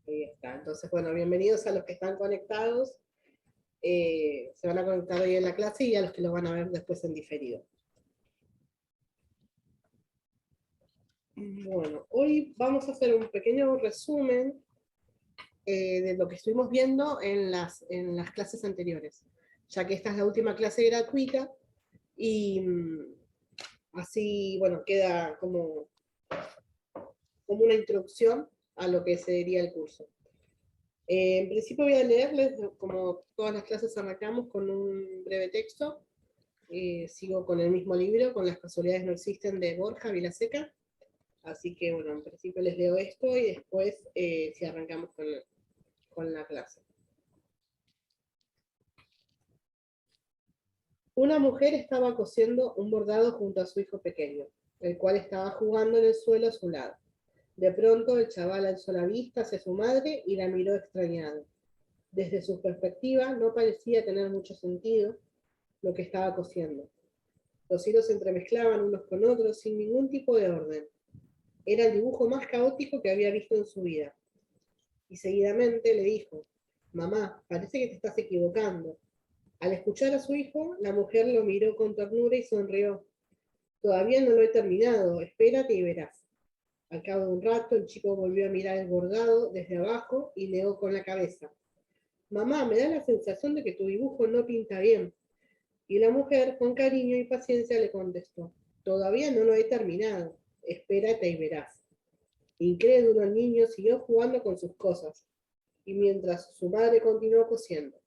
Ahí está. Entonces, bueno, bienvenidos a los que están conectados. Se van a conectar hoy en la clase y a los que lo van a ver después en diferido. Bueno, hoy vamos a hacer un pequeño resumen de lo que estuvimos viendo en las clases anteriores, ya que esta es la última clase gratuita y así, bueno, queda como una introducción a lo que sería el curso. En principio voy a leerles, como todas las clases arrancamos, con un breve texto. Sigo con el mismo libro, con Las casualidades no existen, de Borja Vilaseca. Así que, bueno, en principio les leo esto y después si arrancamos con la clase. Una mujer estaba cosiendo un bordado junto a su hijo pequeño, el cual estaba jugando en el suelo a su lado. De pronto el chaval alzó la vista hacia su madre y la miró extrañado. Desde su perspectiva no parecía tener mucho sentido lo que estaba cosiendo. Los hilos se entremezclaban unos con otros sin ningún tipo de orden. Era el dibujo más caótico que había visto en su vida. Y seguidamente le dijo: «Mamá, parece que te estás equivocando». Al escuchar a su hijo, la mujer lo miró con ternura y sonrió. «Todavía no lo he terminado, espérate y verás». Al cabo de un rato, el chico volvió a mirar el bordado desde abajo y negó con la cabeza: «Mamá, me da la sensación de que tu dibujo no pinta bien». Y la mujer, con cariño y paciencia, le contestó: «Todavía no lo he terminado, espérate y verás». Incrédulo, el niño siguió jugando con sus cosas, y mientras su madre continuó cosiendo.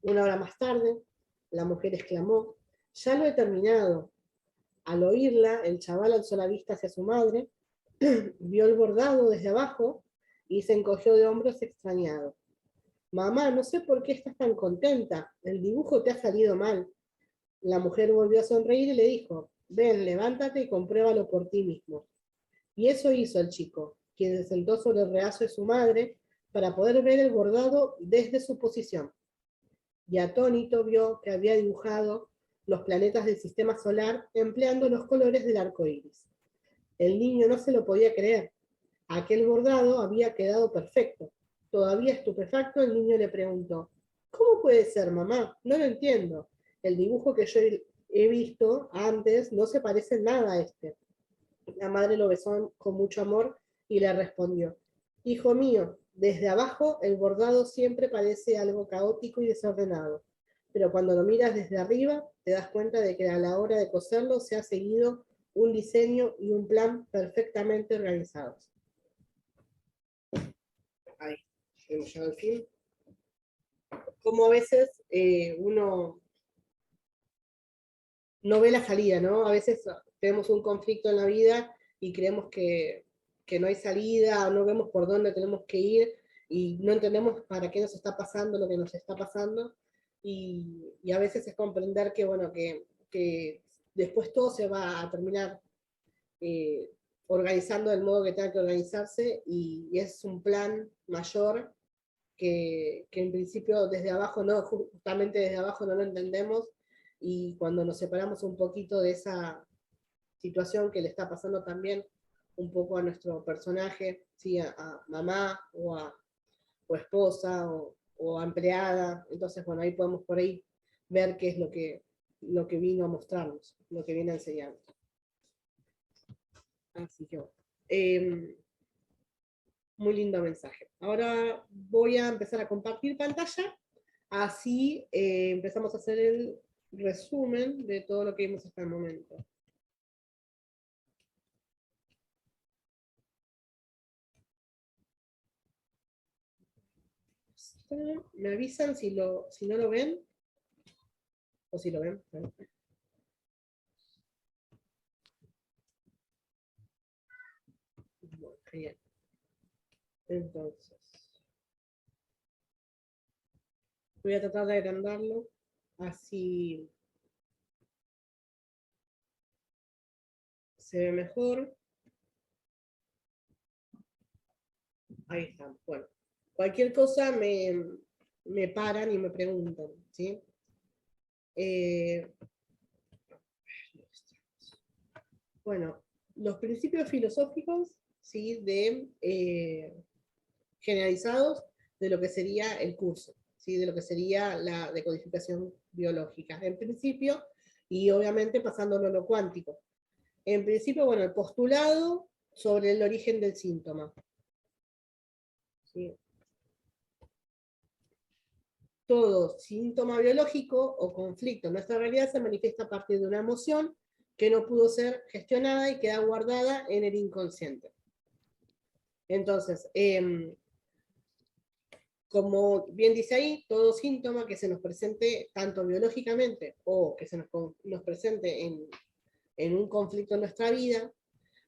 Una hora más tarde, la mujer exclamó: «Ya lo he terminado». Al oírla, el chaval alzó la vista hacia su madre, vio el bordado desde abajo y se encogió de hombros extrañado. «Mamá, no sé por qué estás tan contenta, el dibujo te ha salido mal». La mujer volvió a sonreír y le dijo: «Ven, levántate y compruébalo por ti mismo». Y eso hizo el chico, quien se sentó sobre el regazo de su madre para poder ver el bordado desde su posición. Y atónito vio que había dibujado los planetas del sistema solar empleando los colores del arco iris. El niño no se lo podía creer. Aquel bordado había quedado perfecto. Todavía estupefacto, el niño le preguntó: «¿Cómo puede ser, mamá? No lo entiendo. El dibujo que yo he visto antes no se parece en nada a este». La madre lo besó con mucho amor y le respondió: «Hijo mío, desde abajo el bordado siempre parece algo caótico y desordenado, pero cuando lo miras desde arriba te das cuenta de que a la hora de coserlo se ha seguido un diseño y un plan perfectamente organizados». Ahí, hemos llegado al fin. Como a veces uno no ve la salida, ¿no? A veces tenemos un conflicto en la vida y creemos que no hay salida, no vemos por dónde tenemos que ir y no entendemos para qué nos está pasando lo que nos está pasando. Y a veces es comprender que, bueno, que después todo se va a terminar eh, organizando del modo que tenga que organizarse y es un plan mayor que en principio desde abajo no, justamente desde abajo no lo entendemos, y cuando nos separamos un poquito de esa situación que le está pasando también un poco a nuestro personaje, ¿sí? A mamá o esposa o a empleada, entonces bueno, ahí podemos por ahí ver qué es lo que vino a mostrarnos, lo que viene a enseñarnos. Así que bueno. Muy lindo mensaje. Ahora voy a empezar a compartir pantalla, así empezamos a hacer el resumen de todo lo que vimos hasta el momento. Me avisan si no lo ven, o si lo ven. Bueno, genial. Entonces, voy a tratar de agrandarlo, así se ve mejor. Ahí está. Bueno, cualquier cosa me paran y me preguntan, ¿sí? Bueno, los principios filosóficos, ¿sí? De generalizados de lo que sería el curso, ¿sí? De lo que sería la decodificación biológica, en principio, y obviamente pasándolo a lo cuántico. En principio, bueno, el postulado sobre el origen del síntoma. ¿Sí? Todo síntoma biológico o conflicto en nuestra realidad se manifiesta a partir de una emoción que no pudo ser gestionada y queda guardada en el inconsciente. Entonces, como bien dice ahí, todo síntoma que se nos presente tanto biológicamente o que se nos presente en un conflicto en nuestra vida,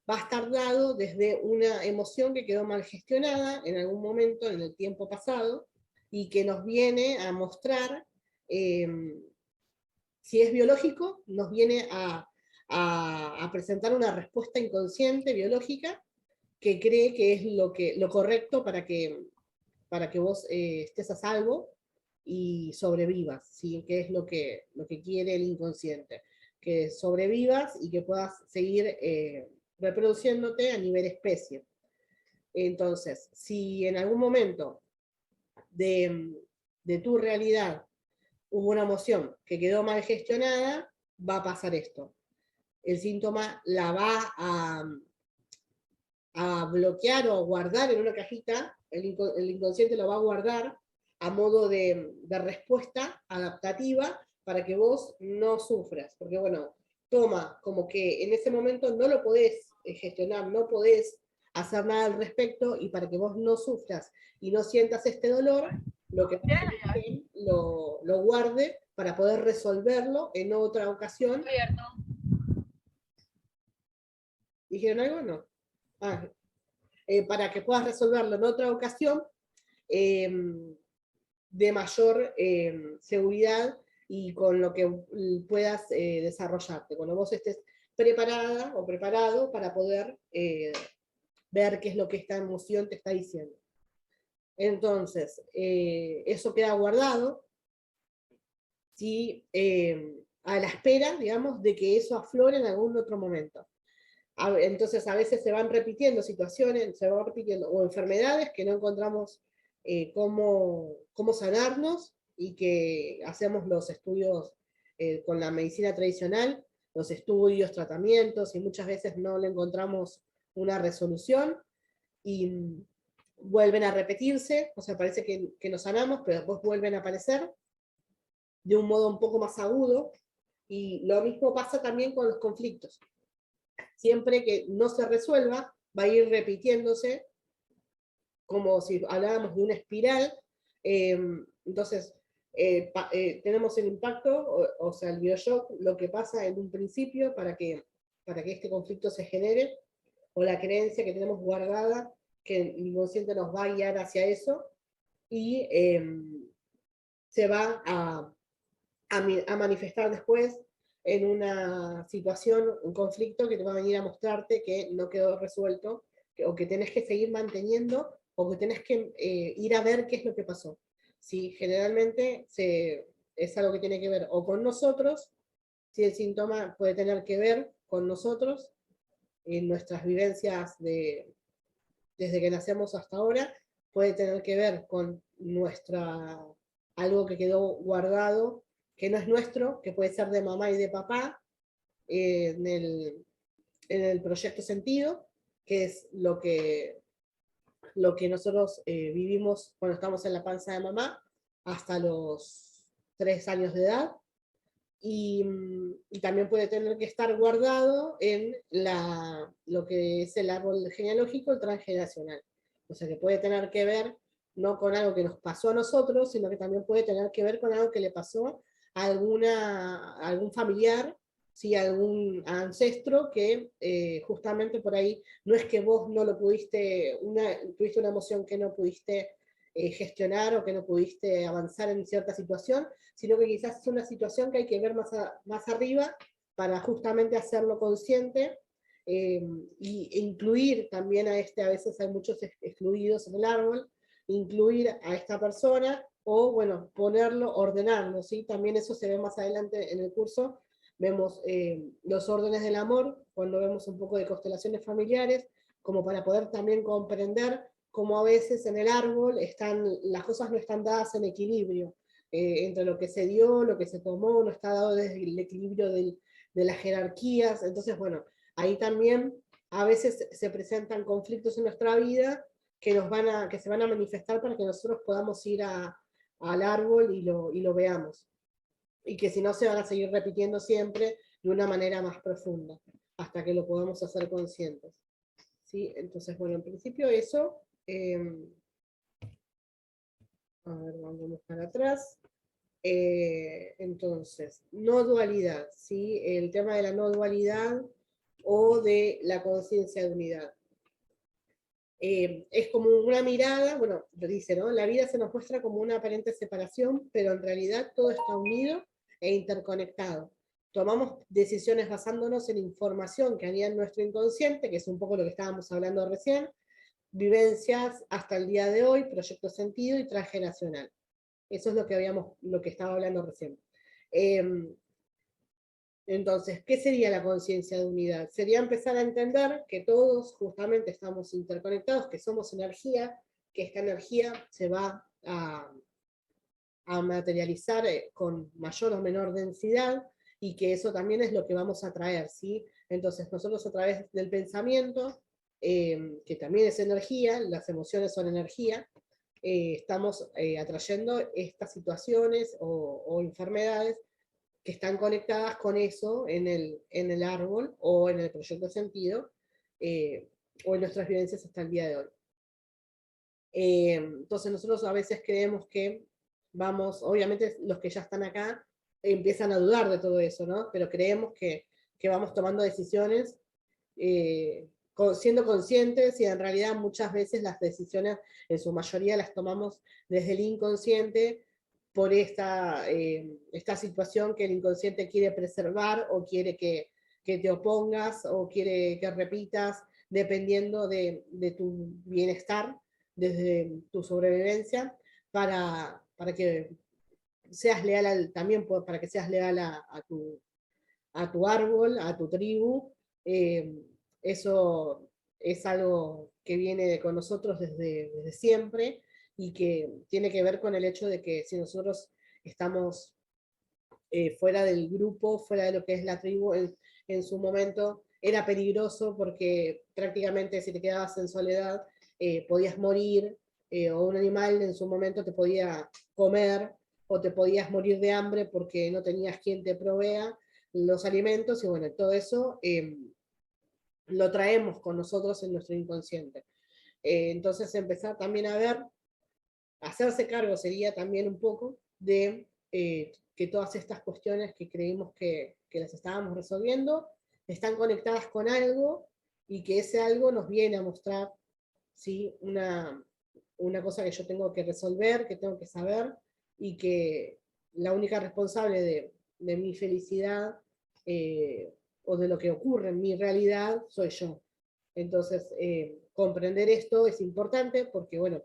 va a estar dado desde una emoción que quedó mal gestionada en algún momento en el tiempo pasado y que nos viene a mostrar, si es biológico, nos viene a presentar una respuesta inconsciente biológica que cree que es lo correcto para que vos estés a salvo y sobrevivas, ¿sí? Que es lo que quiere el inconsciente, que sobrevivas y que puedas seguir reproduciéndote a nivel especie. Entonces, si en algún momento de tu realidad hubo una emoción que quedó mal gestionada, va a pasar esto. El síntoma la va a bloquear o a guardar en una cajita, el inconsciente lo va a guardar a modo de respuesta adaptativa para que vos no sufras. Porque bueno, toma como que en ese momento no lo podés gestionar, no podés hacer nada al respecto, y para que vos no sufras y no sientas este dolor, lo que pasa es que lo guarde para poder resolverlo en otra ocasión. ¿Dijeron algo? No. Para que puedas resolverlo en otra ocasión de mayor seguridad y con lo que puedas desarrollarte, cuando vos estés preparada o preparado para poder ver qué es lo que esta emoción te está diciendo. Entonces, eso queda guardado, ¿sí? A la espera, digamos, de que eso aflore en algún otro momento. Entonces a veces se van repitiendo situaciones, se van repitiendo, o enfermedades que no encontramos cómo sanarnos, y que hacemos los estudios con la medicina tradicional, los estudios, tratamientos, y muchas veces no le encontramos una resolución, y vuelven a repetirse, o sea, parece que nos sanamos, pero después vuelven a aparecer de un modo un poco más agudo, y lo mismo pasa también con los conflictos. Siempre que no se resuelva, va a ir repitiéndose, como si habláramos de una espiral. Entonces, tenemos el impacto, o sea, el bioshock, lo que pasa en un principio para que este conflicto se genere, o la creencia que tenemos guardada, que el inconsciente nos va a guiar hacia eso, y se va a manifestar después en una situación, un conflicto que te va a venir a mostrarte que no quedó resuelto, o que tenés que seguir manteniendo, o que tenés que ir a ver qué es lo que pasó. ¿Sí? Generalmente es algo que tiene que ver o con nosotros, si el síntoma puede tener que ver con nosotros, en nuestras vivencias desde que nacemos hasta ahora, puede tener que ver con algo que quedó guardado, que no es nuestro, que puede ser de mamá y de papá, en el proyecto sentido, que es lo que nosotros vivimos cuando estamos en la panza de mamá, hasta los 3 años de edad, y también puede tener que estar guardado en lo que es el árbol genealógico, el transgeneracional. O sea, que puede tener que ver no con algo que nos pasó a nosotros, sino que también puede tener que ver con algo que le pasó a algún familiar, ¿sí? Algún ancestro que justamente por ahí, no es que vos no lo tuviste una emoción que no pudiste gestionar, o que no pudiste avanzar en cierta situación, sino que quizás es una situación que hay que ver más arriba para justamente hacerlo consciente, e incluir también a a veces hay muchos excluidos en el árbol, incluir a esta persona, o bueno, ponerlo, ordenarlo, ¿sí? También eso se ve más adelante en el curso, vemos los órdenes del amor, cuando vemos un poco de constelaciones familiares, como para poder también comprender como a veces en el árbol las cosas no están dadas en equilibrio, entre lo que se dio, lo que se tomó, no está dado desde el equilibrio de las jerarquías. Entonces, bueno, ahí también a veces se presentan conflictos en nuestra vida que se van a manifestar para que nosotros podamos ir al árbol y lo veamos. Y que si no se van a seguir repitiendo siempre de una manera más profunda, hasta que lo podamos hacer conscientes. ¿Sí? Entonces, bueno, en principio eso. A ver, vamos para atrás. Entonces, no dualidad, ¿sí? El tema de la no dualidad o de la conciencia de unidad. Es como una mirada, bueno, lo dice, ¿no? La vida se nos muestra como una aparente separación, pero en realidad todo está unido e interconectado. Tomamos decisiones basándonos en información que había en nuestro inconsciente, que es un poco lo que estábamos hablando recién, vivencias hasta el día de hoy, proyecto sentido y transgeneracional. Eso es lo que estaba hablando recién. Entonces, ¿qué sería la conciencia de unidad? Sería empezar a entender que todos justamente estamos interconectados, que somos energía, que esta energía se va a materializar con mayor o menor densidad y que eso también es lo que vamos a traer, ¿sí? Entonces, nosotros a través del pensamiento, que también es energía, las emociones son energía, estamos atrayendo estas situaciones o enfermedades que están conectadas con eso en el árbol o en el proyecto sentido, o en nuestras vivencias hasta el día de hoy. Entonces nosotros a veces creemos que vamos, obviamente los que ya están acá empiezan a dudar de todo eso, ¿no? Pero creemos que vamos tomando decisiones siendo conscientes, y en realidad muchas veces las decisiones en su mayoría las tomamos desde el inconsciente por esta situación que el inconsciente quiere preservar o quiere que te opongas o quiere que repitas dependiendo de tu bienestar, desde tu sobrevivencia, para que seas leal también para que seas leal a tu árbol, a tu tribu. Eso es algo que viene con nosotros desde siempre y que tiene que ver con el hecho de que si nosotros estamos fuera del grupo, fuera de lo que es la tribu, en su momento era peligroso porque prácticamente si te quedabas en soledad podías morir, o un animal en su momento te podía comer, o te podías morir de hambre porque no tenías quien te provea los alimentos, y bueno, todo eso lo traemos con nosotros en nuestro inconsciente. Entonces empezar también a ver, hacerse cargo sería también un poco de que todas estas cuestiones que creímos que las estábamos resolviendo están conectadas con algo, y que ese algo nos viene a mostrar, ¿sí? Una cosa que yo tengo que resolver, que tengo que saber, y que la única responsable de mi felicidad o de lo que ocurre en mi realidad soy yo. Entonces, comprender esto es importante porque, bueno,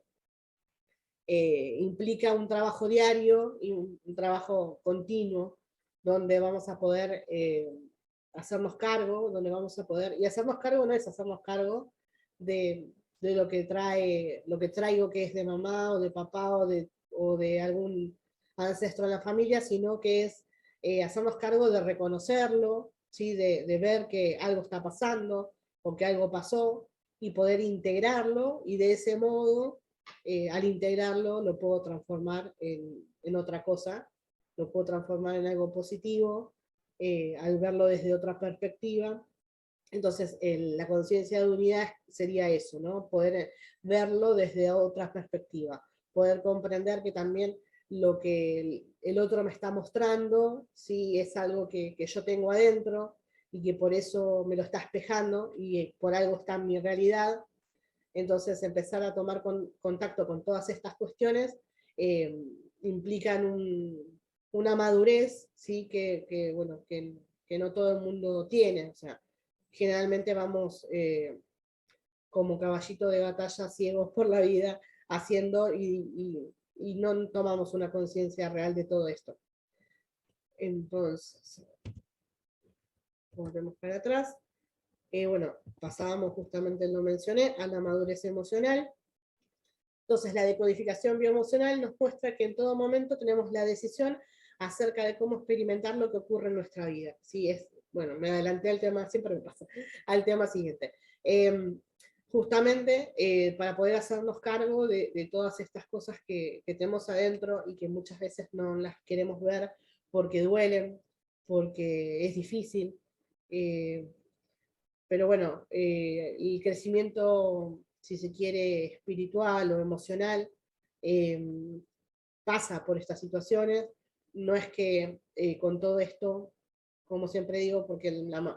implica un trabajo diario y un trabajo continuo, donde vamos a poder hacernos cargo, donde vamos a poder, y hacernos cargo no es hacernos cargo de lo que traigo que es de mamá o de papá o de algún ancestro en la familia, sino que es hacernos cargo de reconocerlo, ¿sí? De ver que algo está pasando o que algo pasó, y poder integrarlo, y de ese modo al integrarlo lo puedo transformar en otra cosa, lo puedo transformar en algo positivo, al verlo desde otra perspectiva. Entonces, la conciencia de unidad sería eso, ¿no? Poder verlo desde otra perspectiva, poder comprender que también lo que el otro me está mostrando, sí, es algo que yo tengo adentro, y que por eso me lo está espejando, y por algo está en mi realidad. Entonces, empezar a tomar contacto con todas estas cuestiones implican una madurez, ¿sí? Bueno, que no todo el mundo tiene. O sea, generalmente vamos como caballito de batalla ciegos por la vida haciendo y no tomamos una conciencia real de todo esto. Entonces, volvemos para atrás. Bueno, pasábamos justamente, lo mencioné, a la madurez emocional, Entonces, la decodificación bioemocional nos muestra que en todo momento tenemos la decisión acerca de cómo experimentar lo que ocurre en nuestra vida. Sí, bueno, me adelanté al tema, siempre me pasa, al tema siguiente. Justamente para poder hacernos cargo de todas estas cosas que tenemos adentro y que muchas veces no las queremos ver porque duelen, porque es difícil. Pero bueno, el crecimiento, si se quiere, espiritual o emocional, eh, pasa por estas situaciones. No es que con todo esto, como siempre digo, porque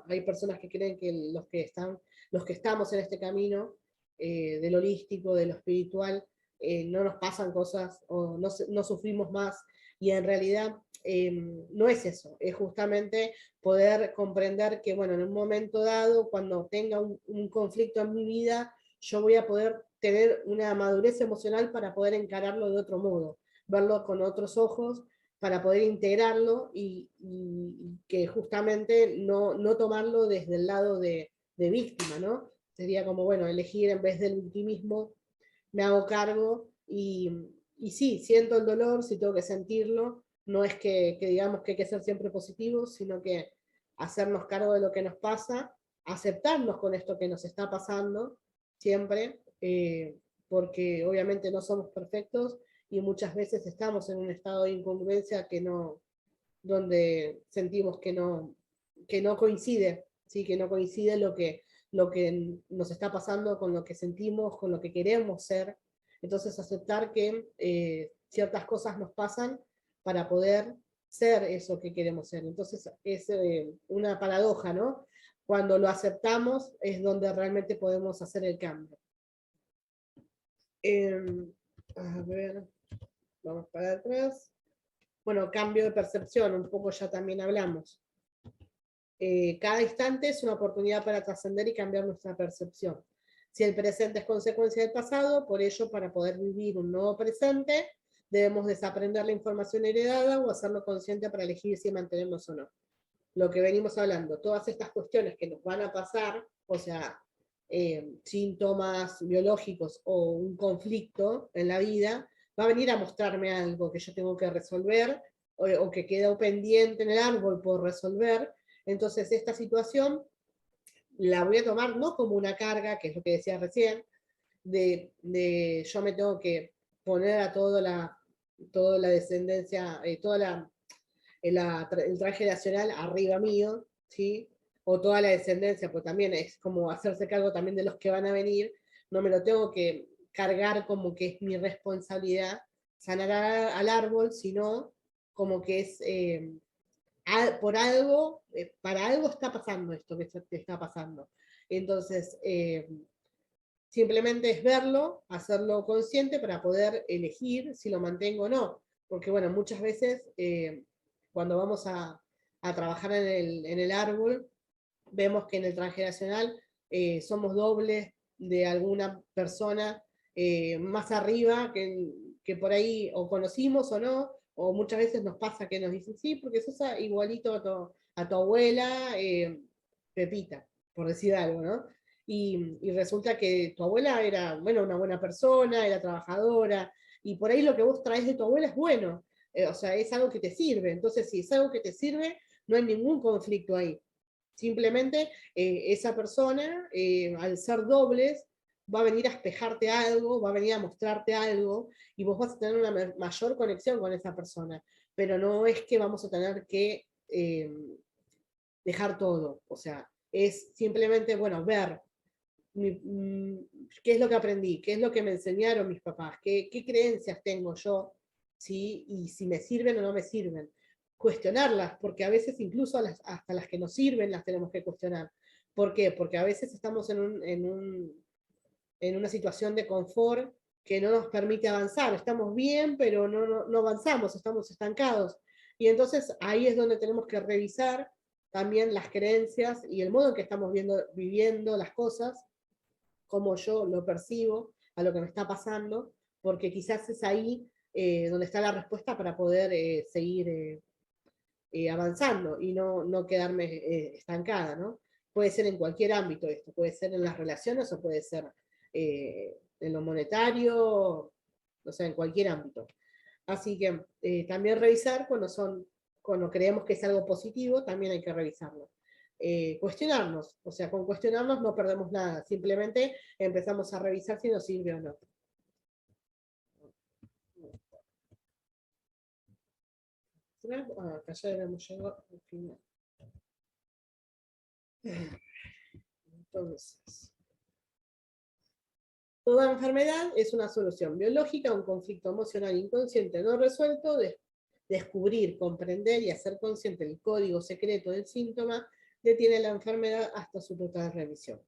hay personas que creen que los que estamos en este camino del holístico, de lo espiritual, no nos pasan cosas o no sufrimos más, y en realidad no es eso, es justamente poder comprender que, bueno, en un momento dado, cuando tenga un conflicto en mi vida, yo voy a poder tener una madurez emocional para poder encararlo de otro modo, verlo con otros ojos, para poder integrarlo y que justamente no tomarlo desde el lado de víctima, ¿no? Sería como, bueno, elegir en vez del victimismo, me hago cargo y sí, siento el dolor, sí tengo que sentirlo, no es que digamos que hay que ser siempre positivos, sino que hacernos cargo de lo que nos pasa, aceptarnos con esto que nos está pasando siempre, porque obviamente no somos perfectos y muchas veces estamos en un estado de incongruencia donde sentimos que no coincide, ¿sí? Que no coincide lo que nos está pasando con lo que sentimos, con lo que queremos ser. Entonces aceptar que ciertas cosas nos pasan para poder ser eso que queremos ser. Entonces es una paradoja, ¿no? Cuando lo aceptamos es donde realmente podemos hacer el cambio. A ver, vamos para atrás. Bueno, cambio de percepción, un poco ya también hablamos. Cada instante es una oportunidad para trascender y cambiar nuestra percepción. Si el presente es consecuencia del pasado, por ello, para poder vivir un nuevo presente, debemos desaprender la información heredada o hacerlo consciente para elegir si mantenernos o no. Lo que venimos hablando, todas estas cuestiones que nos van a pasar, o sea, síntomas biológicos o un conflicto en la vida, va a venir a mostrarme algo que yo tengo que resolver o que quedó pendiente en el árbol por resolver. Entonces, esta situación la voy a tomar no como una carga, que es lo que decía recién, yo me tengo que poner a toda la descendencia, el traje nacional arriba mío, ¿sí? O toda la descendencia, pues también es como hacerse cargo también de los que van a venir, no me lo tengo que cargar como que es mi responsabilidad sanar al árbol, sino como que es por algo, para algo está pasando esto que te está pasando. Entonces, simplemente es verlo, hacerlo consciente para poder elegir si lo mantengo o no. Porque, bueno, muchas veces cuando vamos a trabajar en el árbol, vemos que en el transgeneracional somos dobles de alguna persona más arriba que por ahí o conocimos o no, o muchas veces nos pasa que nos dicen, sí, porque sos igualito a tu abuela Pepita, por decir algo, ¿no? Y resulta que tu abuela era, bueno, una buena persona, era trabajadora, y por ahí lo que vos traes de tu abuela es bueno, o sea, es algo que te sirve. Entonces, si es algo que te sirve, no hay ningún conflicto ahí. Simplemente esa persona, al ser dobles, va a venir a espejarte algo, va a venir a mostrarte algo, y vos vas a tener una mayor conexión con esa persona. Pero no es que vamos a tener que dejar todo. O sea, es simplemente, bueno, ver qué es lo que aprendí, qué es lo que me enseñaron mis papás, qué creencias tengo yo, ¿sí? Y si me sirven o no me sirven. Cuestionarlas, porque a veces incluso hasta las que nos sirven las tenemos que cuestionar. ¿Por qué? Porque a veces estamos en una situación de confort que no nos permite avanzar. Estamos bien, pero no avanzamos, estamos estancados. Y entonces ahí es donde tenemos que revisar también las creencias y el modo en que estamos viviendo las cosas, cómo yo lo percibo, a lo que me está pasando, porque quizás es ahí donde está la respuesta para poder seguir avanzando y no quedarme estancada, ¿no? Puede ser en cualquier ámbito esto, puede ser en las relaciones o puede ser en lo monetario, o sea, en cualquier ámbito. Así que también revisar cuando creemos que es algo positivo, también hay que revisarlo. Cuestionarnos, o sea, con cuestionarnos no perdemos nada, simplemente empezamos a revisar si nos sirve o no. Acá ya hemos llegado al final. Entonces, toda enfermedad es una solución biológica a un conflicto emocional inconsciente no resuelto. Descubrir, comprender y hacer consciente el código secreto del síntoma detiene la enfermedad hasta su total remisión.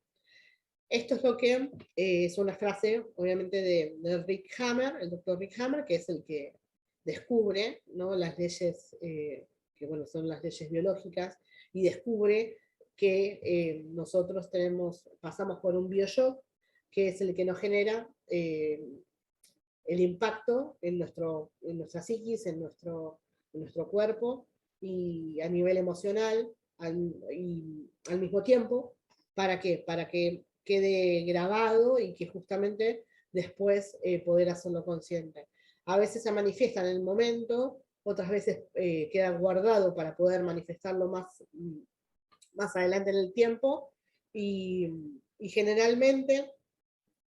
Esto es lo que es una frase, obviamente, de Rick Hammer, el doctor Rick Hammer, que es el que descubre, ¿no?, las leyes, que bueno, son las leyes biológicas, y descubre que nosotros pasamos por un bioshock, que es el que nos genera el impacto en nuestra psiquis, en nuestro cuerpo, y a nivel emocional, y al mismo tiempo. ¿Para qué? Para que quede grabado y que justamente después poder hacerlo consciente. A veces se manifiesta en el momento, otras veces queda guardado para poder manifestarlo más adelante en el tiempo, y generalmente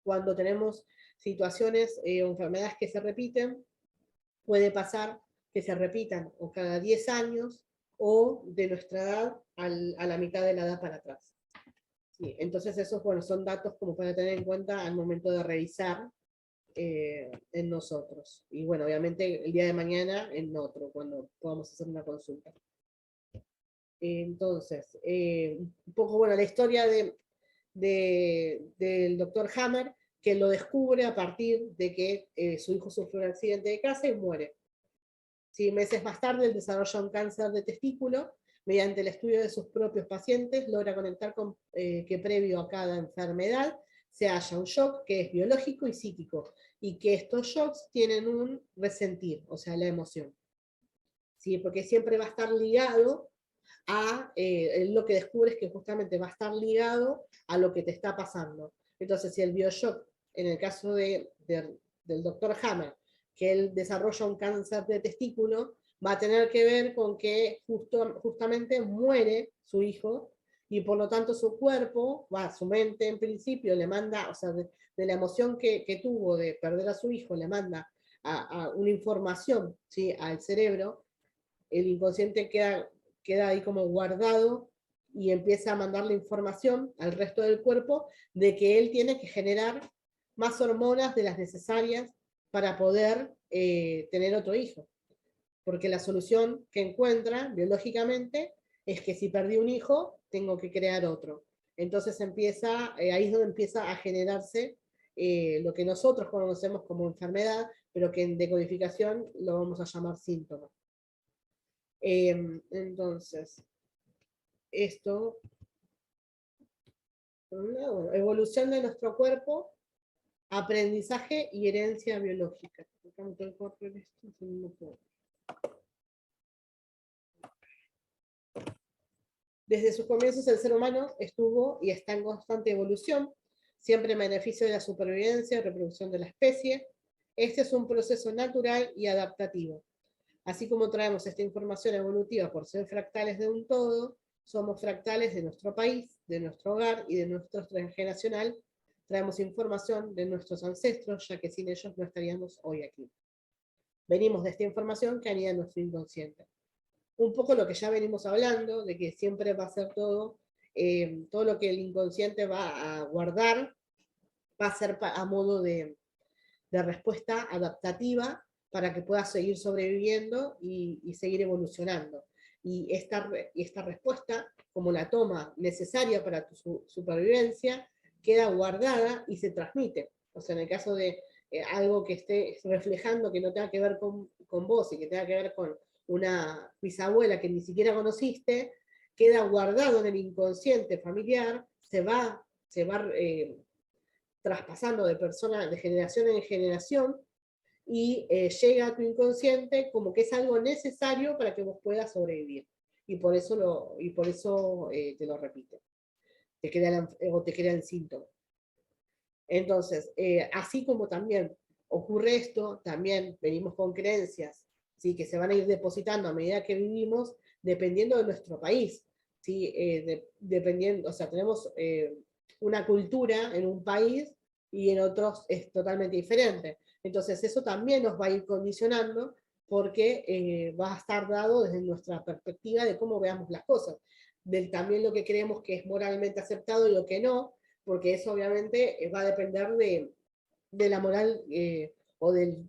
cuando tenemos situaciones o enfermedades que se repiten, puede pasar que se repitan o cada 10 años o de nuestra edad a la mitad de la edad para atrás. Sí, entonces esos, bueno, son datos como para tener en cuenta al momento de revisar en nosotros. Y bueno, obviamente el día de mañana en otro, cuando podamos hacer una consulta. Entonces, un poco, bueno, la historia del doctor Hammer, que lo descubre a partir de que su hijo sufrió un accidente de casa y muere. Sí, meses más tarde, él desarrolla un cáncer de testículo. Mediante el estudio de sus propios pacientes, logra conectar con que previo a cada enfermedad se halla un shock que es biológico y psíquico, y que estos shocks tienen un resentir, o sea, la emoción. ¿Sí? Porque siempre va a estar ligado a, lo que descubres que justamente va a estar ligado a lo que te está pasando. Entonces, si el bioshock, en el caso del doctor Hammer, que él desarrolla un cáncer de testículo, va a tener que ver con que justamente muere su hijo, y por lo tanto su cuerpo, su mente en principio le manda, o sea, de la emoción que tuvo de perder a su hijo, le manda a una información, ¿sí?, al cerebro. El inconsciente queda ahí como guardado y empieza a mandarle información al resto del cuerpo de que él tiene que generar más hormonas de las necesarias para poder tener otro hijo. Porque la solución que encuentra biológicamente es que si perdí un hijo, tengo que crear otro. Entonces ahí es donde empieza a generarse lo que nosotros conocemos como enfermedad, pero que en decodificación lo vamos a llamar síntoma. Entonces, esto, bueno, evolución de nuestro cuerpo, aprendizaje y herencia biológica. Desde sus comienzos el ser humano estuvo y está en constante evolución, siempre en beneficio de la supervivencia y reproducción de la especie. Este es un proceso natural y adaptativo. Así como traemos esta información evolutiva por ser fractales de un todo, somos fractales de nuestro país, de nuestro hogar y de nuestro transgeneracional. Traemos información de nuestros ancestros, ya que sin ellos no estaríamos hoy aquí. Venimos de esta información que anida en nuestro inconsciente. Un poco lo que ya venimos hablando, de que siempre va a ser todo lo que el inconsciente va a guardar, va a ser a modo de respuesta adaptativa para que puedas seguir sobreviviendo y seguir evolucionando. Y esta respuesta, como la toma necesaria para tu supervivencia, queda guardada y se transmite. O sea, en el caso de algo que esté reflejando que no tenga que ver con vos y que tenga que ver con una bisabuela que ni siquiera conociste, queda guardado en el inconsciente familiar, se va traspasando de generación en generación, y llega a tu inconsciente como que es algo necesario para que vos puedas sobrevivir. Y por eso te lo repite. Te crean síntomas. Entonces, así como también ocurre esto, también venimos con creencias, ¿sí? Que se van a ir depositando a medida que vivimos, dependiendo de nuestro país, ¿sí? Dependiendo, o sea, tenemos una cultura en un país y en otros es totalmente diferente. Entonces eso también nos va a ir condicionando porque va a estar dado desde nuestra perspectiva de cómo veamos las cosas, también lo que creemos que es moralmente aceptado y lo que no, porque eso obviamente va a depender de la moral o de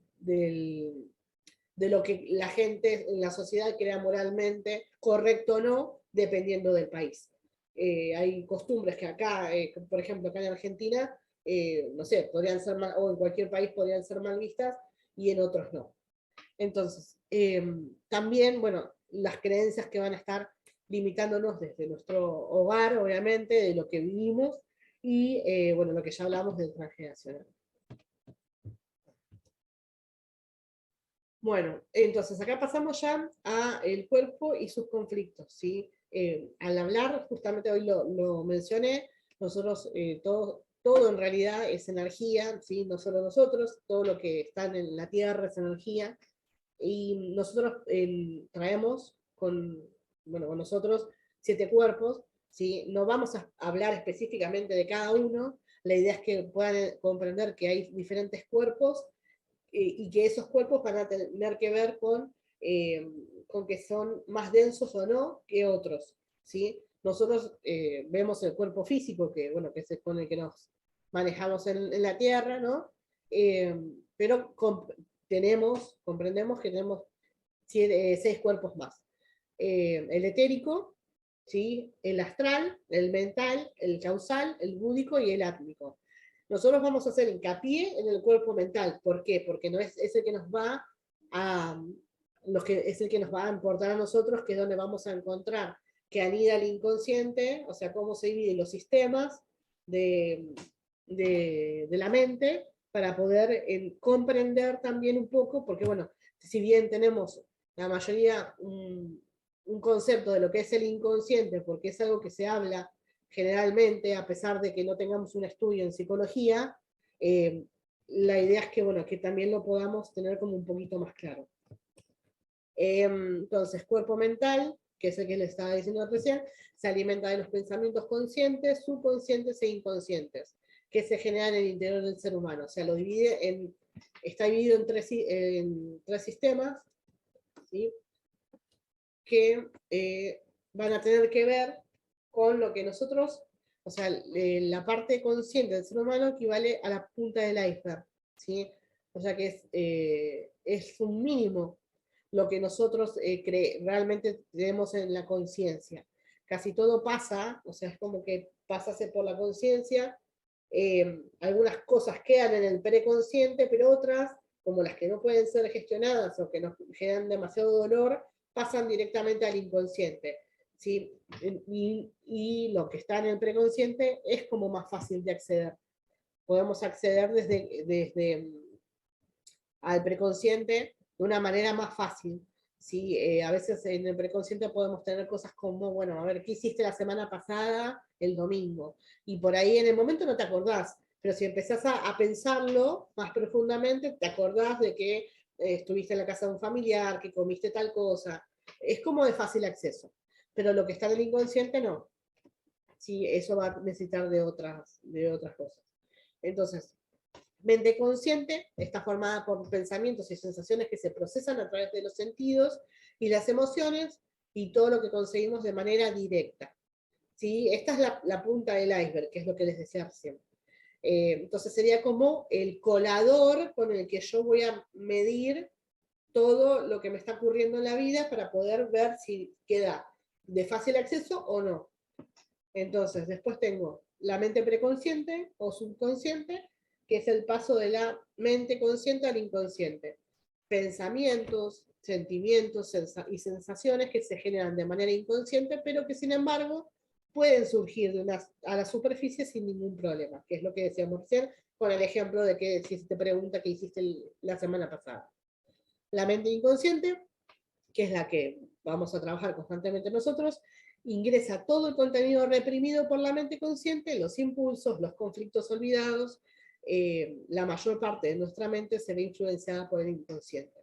lo que la gente en la sociedad crea moralmente correcto o no, dependiendo del país. Hay costumbres que acá, por ejemplo, acá en Argentina, no sé, podrían ser mal, o en cualquier país podrían ser mal vistas y en otros no. Entonces, también, bueno, las creencias que van a estar limitándonos desde nuestro hogar, obviamente, de lo que vivimos, y bueno, lo que ya hablamos del transgeneracional. Bueno, entonces acá pasamos ya a el cuerpo y sus conflictos, ¿sí? Al hablar, justamente hoy lo mencioné, nosotros, todo en realidad es energía, ¿sí? No solo nosotros, todo lo que está en la Tierra es energía, y nosotros traemos bueno, con nosotros 7 cuerpos, ¿sí? No vamos a hablar específicamente de cada uno, la idea es que puedan comprender que hay diferentes cuerpos y que esos cuerpos van a tener que ver con que son más densos o no que otros, ¿sí? Nosotros vemos el cuerpo físico, que, bueno, que es con el que nos manejamos en la Tierra, ¿no? Pero comprendemos que tenemos 6 cuerpos más. El etérico, ¿sí? El astral, el mental, el causal, el búdico y el átmico. Nosotros vamos a hacer hincapié en el cuerpo mental. ¿Por qué? Porque no es el que nos va a, es el que nos va a importar a nosotros, que es donde vamos a encontrar que anida el inconsciente, o sea, cómo se dividen los sistemas de, de la mente, para poder comprender también un poco, porque bueno, si bien tenemos la mayoría un concepto de lo que es el inconsciente, porque es algo que se habla generalmente, a pesar de que no tengamos un estudio en psicología, la idea es que, bueno, que también lo podamos tener como un poquito más claro. Entonces, cuerpo mental, que es el que le estaba diciendo recién, se alimenta de los pensamientos conscientes, subconscientes e inconscientes, que se generan en el interior del ser humano. O sea, está dividido en tres sistemas, ¿sí? Que van a tener que ver con lo que nosotros, o sea, la parte consciente del ser humano equivale a la punta del iceberg, ¿sí? O sea que es un mínimo lo que nosotros realmente tenemos en la conciencia. Casi todo pasa, o sea, es como que pasase por la conciencia, algunas cosas quedan en el preconsciente, pero otras, como las que no pueden ser gestionadas o que nos generan demasiado dolor, pasan directamente al inconsciente. ¿Sí? Y lo que está en el preconsciente es como más fácil de acceder. Podemos acceder desde al preconsciente de una manera más fácil. ¿Sí? A veces en el preconsciente podemos tener cosas como, bueno, a ver, ¿qué hiciste la semana pasada, el domingo? Y por ahí en el momento no te acordás, pero si empezás a pensarlo más profundamente, te acordás de que estuviste en la casa de un familiar, que comiste tal cosa. Es como de fácil acceso. Pero lo que está en el inconsciente no. Sí, eso va a necesitar de otras cosas. Entonces, mente consciente está formada por pensamientos y sensaciones que se procesan a través de los sentidos y las emociones y todo lo que conseguimos de manera directa. ¿Sí? Esta es la punta del iceberg, que es lo que les decía recién. Entonces sería como el colador con el que yo voy a medir todo lo que me está ocurriendo en la vida para poder ver si queda de fácil acceso o no. Entonces, después tengo la mente preconsciente o subconsciente, que es el paso de la mente consciente al inconsciente. Pensamientos, sentimientos y sensaciones que se generan de manera inconsciente, pero que sin embargo pueden surgir a la superficie sin ningún problema, que es lo que decíamos recién, con el ejemplo de que si te pregunta qué hiciste la semana pasada. La mente inconsciente, que es la que vamos a trabajar constantemente nosotros, ingresa todo el contenido reprimido por la mente consciente, los impulsos, los conflictos olvidados, la mayor parte de nuestra mente se ve influenciada por el inconsciente.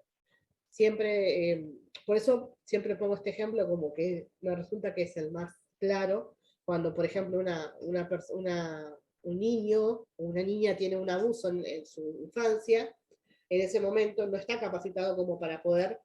Siempre, por eso siempre pongo este ejemplo como que me resulta que es el más claro, cuando por ejemplo un niño o una niña tiene un abuso en su infancia, en ese momento no está capacitado como para poder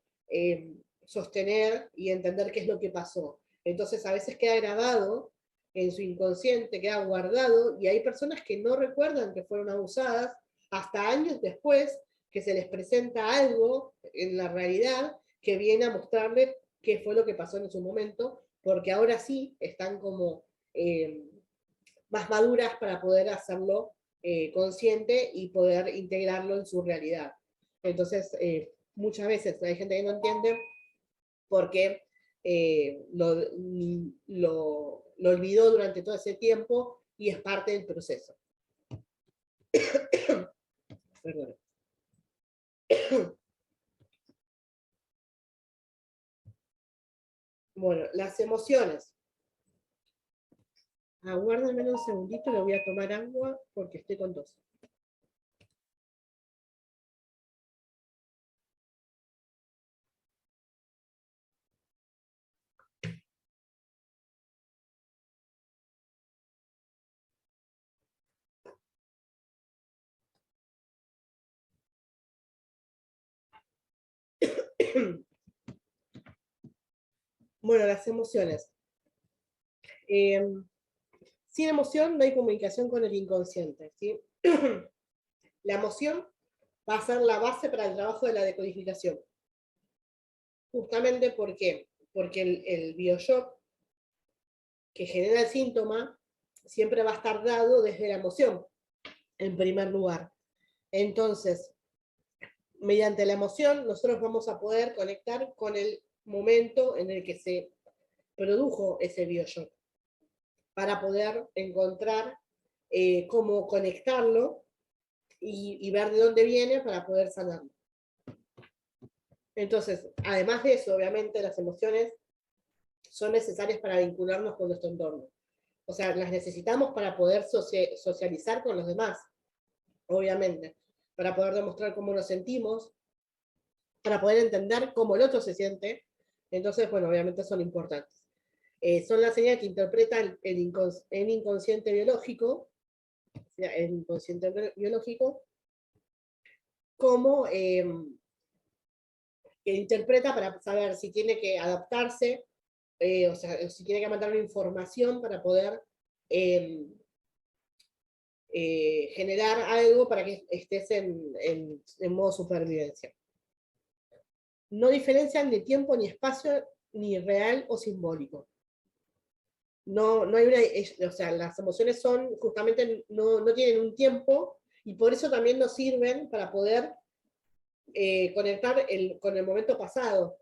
sostener y entender qué es lo que pasó. Entonces a veces queda grabado en su inconsciente, queda guardado, y hay personas que no recuerdan que fueron abusadas hasta años después que se les presenta algo en la realidad que viene a mostrarle qué fue lo que pasó en su momento, porque ahora sí están como más maduras para poder hacerlo consciente y poder integrarlo en su realidad. Entonces, muchas veces hay gente que no entiende porque lo olvidó durante todo ese tiempo y es parte del proceso. Perdón. Bueno, las emociones. Aguárdenme un segundito, le voy a tomar agua porque estoy con tos. Bueno, las emociones. Sin emoción no hay comunicación con el inconsciente, ¿sí? La emoción va a ser la base para el trabajo de la decodificación. Justamente porque el bioshock que genera el síntoma siempre va a estar dado desde la emoción, en primer lugar. Entonces, mediante la emoción, nosotros vamos a poder conectar con el momento en el que se produjo ese bioshock, para poder encontrar cómo conectarlo y ver de dónde viene para poder sanarlo. Entonces, además de eso, obviamente las emociones son necesarias para vincularnos con nuestro entorno. O sea, las necesitamos para poder socializar con los demás, obviamente, para poder demostrar cómo nos sentimos, para poder entender cómo el otro se siente. Entonces, bueno, obviamente son importantes. Son las señales que interpretan el inconsciente biológico, el inconsciente biológico, como que interpreta para saber si tiene que adaptarse, o sea, si tiene que mandar una información para poder generar algo para que estés en modo supervivencia. No diferencian ni tiempo ni espacio, ni real o simbólico. No hay una, o sea, las emociones son justamente, no tienen un tiempo, y por eso también nos sirven para poder conectar con el momento pasado.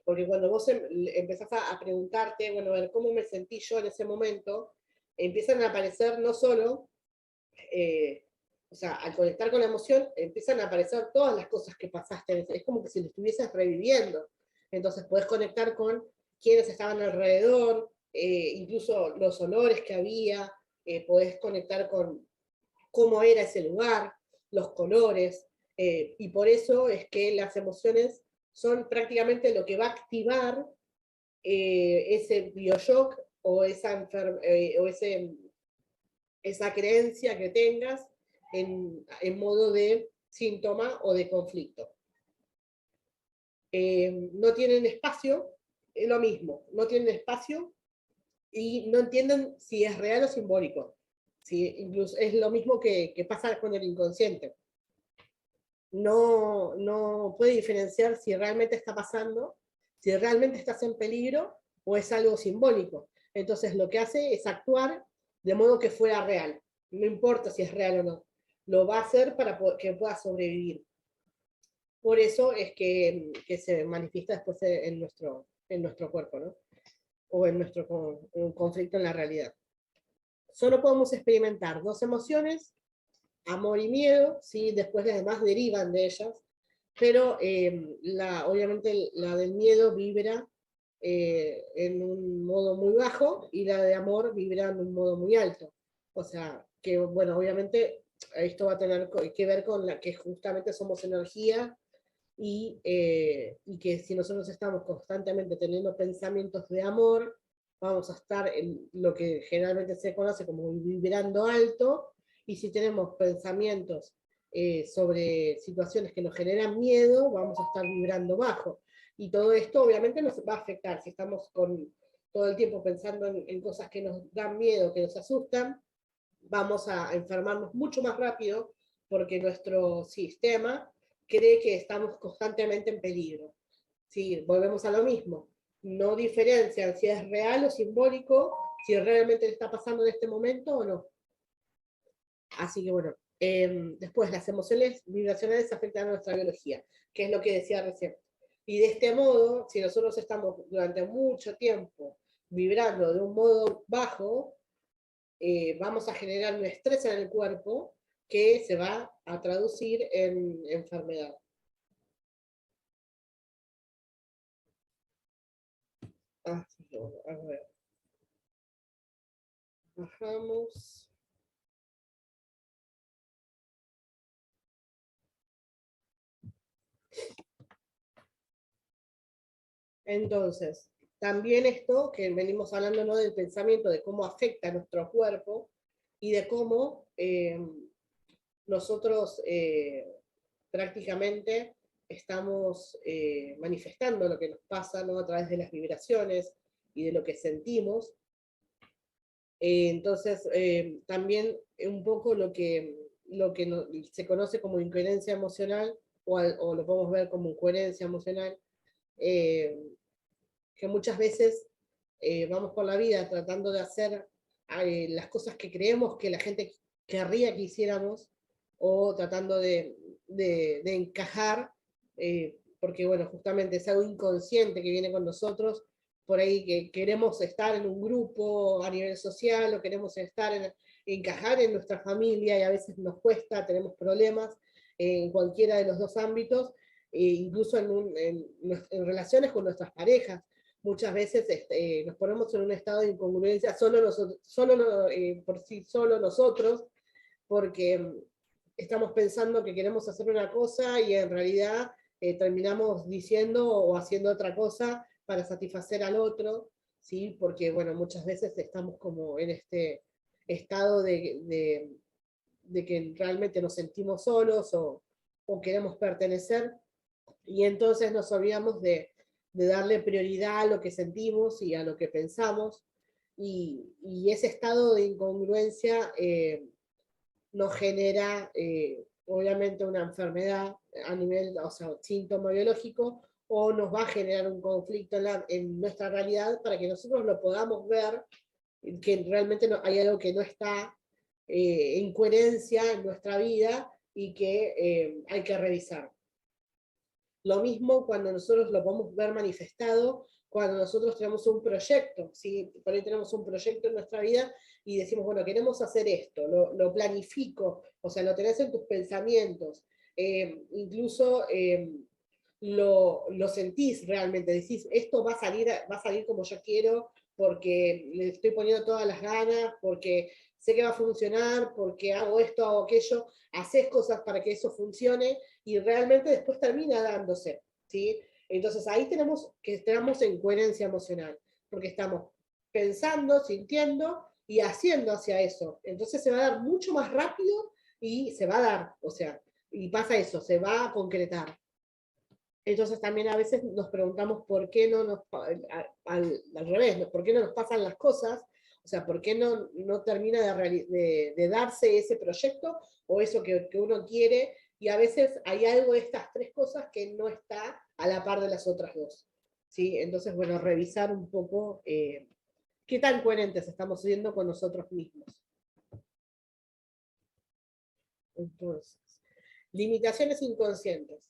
Porque cuando vos empezás a preguntarte, bueno, a ver, ¿cómo me sentí yo en ese momento? Empiezan a aparecer no solo, o sea, al conectar con la emoción, empiezan a aparecer todas las cosas que pasaste. Es como que si lo estuvieses reviviendo. Entonces podés conectar con quienes estaban alrededor, incluso los olores que había, podés conectar con cómo era ese lugar, los colores, y por eso es que las emociones son prácticamente lo que va a activar ese bioshock o esa creencia que tengas en modo de síntoma o de conflicto. No tienen espacio, es lo mismo, no tienen espacio y no entienden si es real o simbólico. ¿Sí? Incluso es lo mismo que pasa con el inconsciente. No puede diferenciar si realmente está pasando, si realmente estás en peligro o es algo simbólico. Entonces lo que hace es actuar de modo que fuera real. No importa si es real o no. Lo va a hacer para que pueda sobrevivir. Por eso es que se manifiesta después en nuestro cuerpo, ¿no? O en nuestro conflicto en la realidad. Solo podemos experimentar dos emociones, amor y miedo, ¿sí? Después las demás derivan de ellas, pero obviamente la del miedo vibra en un modo muy bajo y la de amor vibra en un modo muy alto. O sea, que bueno, obviamente esto va a tener que ver con la que justamente somos energía y que si nosotros estamos constantemente teniendo pensamientos de amor, vamos a estar en lo que generalmente se conoce como vibrando alto, y si tenemos pensamientos sobre situaciones que nos generan miedo, vamos a estar vibrando bajo. Y todo esto obviamente nos va a afectar. Si estamos todo el tiempo pensando en cosas que nos dan miedo, que nos asustan, vamos a enfermarnos mucho más rápido porque nuestro sistema cree que estamos constantemente en peligro. Sí, volvemos a lo mismo. No diferencian si es real o simbólico, si realmente le está pasando en este momento o no. Así que bueno, después las emociones vibracionales afectan a nuestra biología, que es lo que decía recién. Y de este modo, si nosotros estamos durante mucho tiempo vibrando de un modo bajo, vamos a generar un estrés en el cuerpo que se va a traducir en enfermedad. Ah, a ver, bajamos. Entonces, también esto que venimos hablando, ¿no?, del pensamiento, de cómo afecta a nuestro cuerpo y de cómo nosotros prácticamente estamos manifestando lo que nos pasa, ¿no?, a través de las vibraciones y de lo que sentimos. Entonces, también un poco lo que se conoce como incoherencia emocional, o lo podemos ver como incoherencia emocional, eh, que muchas veces vamos por la vida tratando de hacer las cosas que creemos que la gente querría que hiciéramos, o tratando de encajar, porque bueno, justamente es algo inconsciente que viene con nosotros, por ahí que queremos estar en un grupo a nivel social, o queremos encajar en nuestra familia, y a veces nos cuesta, tenemos problemas en cualquiera de los dos ámbitos, incluso en relaciones con nuestras parejas. Muchas veces nos ponemos en un estado de incongruencia por sí solo nosotros, porque estamos pensando que queremos hacer una cosa y en realidad terminamos diciendo o haciendo otra cosa para satisfacer al otro, ¿sí? Porque bueno, muchas veces estamos como en este estado de que realmente nos sentimos solos, o queremos pertenecer, y entonces nos olvidamos de darle prioridad a lo que sentimos y a lo que pensamos, y ese estado de incongruencia nos genera obviamente una enfermedad a nivel, o sea, síntoma biológico, o nos va a generar un conflicto en nuestra realidad, para que nosotros lo podamos ver, que realmente hay algo que no está en coherencia en nuestra vida, y que hay que revisar. Lo mismo cuando nosotros lo podemos ver manifestado, cuando nosotros tenemos un proyecto, ¿sí? Por ahí tenemos un proyecto en nuestra vida y decimos, bueno, queremos hacer esto, lo planifico, o sea, lo tenés en tus pensamientos, incluso lo sentís realmente, decís, esto va a salir como yo quiero, porque le estoy poniendo todas las ganas, porque sé que va a funcionar, porque hago esto, hago aquello, haces cosas para que eso funcione, y realmente después termina dándose, ¿sí? Entonces ahí tenemos que estamos en coherencia emocional, porque estamos pensando, sintiendo y haciendo hacia eso. Entonces se va a dar mucho más rápido, y se va a dar, o sea, y pasa eso, se va a concretar. Entonces también a veces nos preguntamos por qué no al revés, ¿no? ¿Por qué no nos pasan las cosas? O sea, ¿por qué no termina de darse ese proyecto o eso que uno quiere? Y a veces hay algo de estas tres cosas que no está a la par de las otras dos, ¿sí? Entonces, bueno, revisar un poco qué tan coherentes estamos siendo con nosotros mismos. Entonces, limitaciones inconscientes.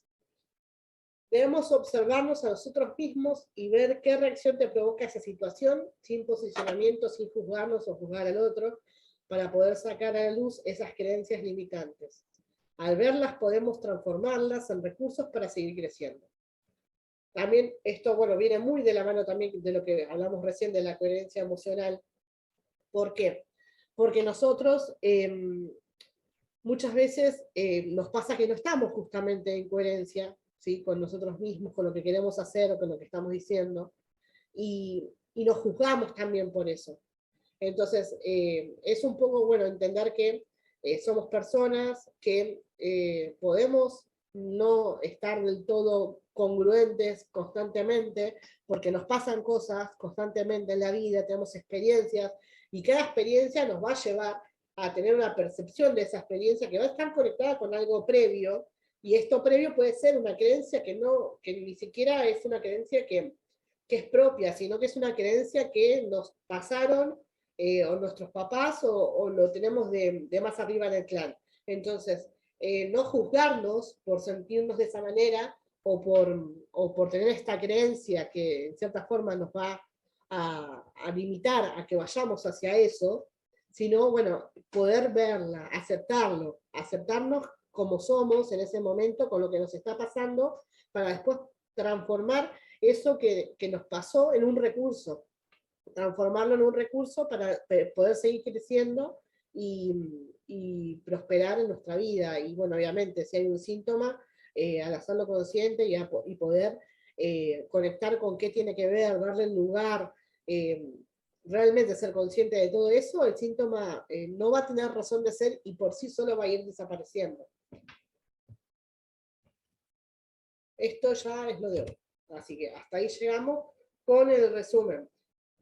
Debemos observarnos a nosotros mismos y ver qué reacción te provoca esa situación, sin posicionamiento, sin juzgarnos o juzgar al otro, para poder sacar a la luz esas creencias limitantes. Al verlas podemos transformarlas en recursos para seguir creciendo. También esto, bueno, viene muy de la mano también de lo que hablamos recién de la coherencia emocional. ¿Por qué? Porque nosotros muchas veces nos pasa que no estamos justamente en coherencia, ¿sí? Con nosotros mismos, con lo que queremos hacer o con lo que estamos diciendo, y nos juzgamos también por eso. Entonces, es un poco, bueno, entender que somos personas que podemos no estar del todo congruentes constantemente, porque nos pasan cosas constantemente en la vida, tenemos experiencias, y cada experiencia nos va a llevar a tener una percepción de esa experiencia que va a estar conectada con algo previo, y esto previo puede ser una creencia que ni siquiera es una creencia que es propia, sino que es una creencia que nos pasaron o nuestros papás o lo tenemos de más arriba en el clan. Entonces, no juzgarnos por sentirnos de esa manera o por tener esta creencia que en cierta forma nos va a limitar a que vayamos hacia eso, sino, bueno, poder verla, aceptarlo, aceptarnos como somos en ese momento, con lo que nos está pasando, para después transformar eso que nos pasó en un recurso, transformarlo en un recurso para poder seguir creciendo y prosperar en nuestra vida. Y bueno, obviamente, si hay un síntoma, al hacerlo consciente y poder conectar con qué tiene que ver, darle el lugar, realmente ser consciente de todo eso, el síntoma no va a tener razón de ser y por sí solo va a ir desapareciendo. Esto ya es lo de hoy. Así que hasta ahí llegamos con el resumen.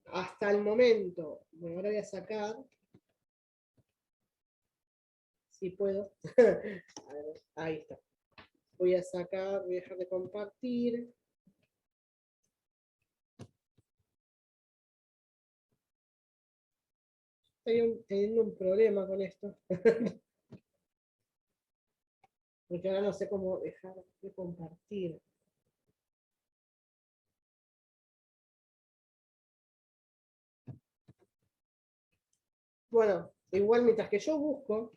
Hasta el momento, bueno, ahora voy a sacar, si puedo, a ver, ahí está. Voy a sacar, voy a dejar de compartir. Estoy teniendo un problema con esto. Porque ahora no sé cómo dejar de compartir. Bueno, igual mientras que yo busco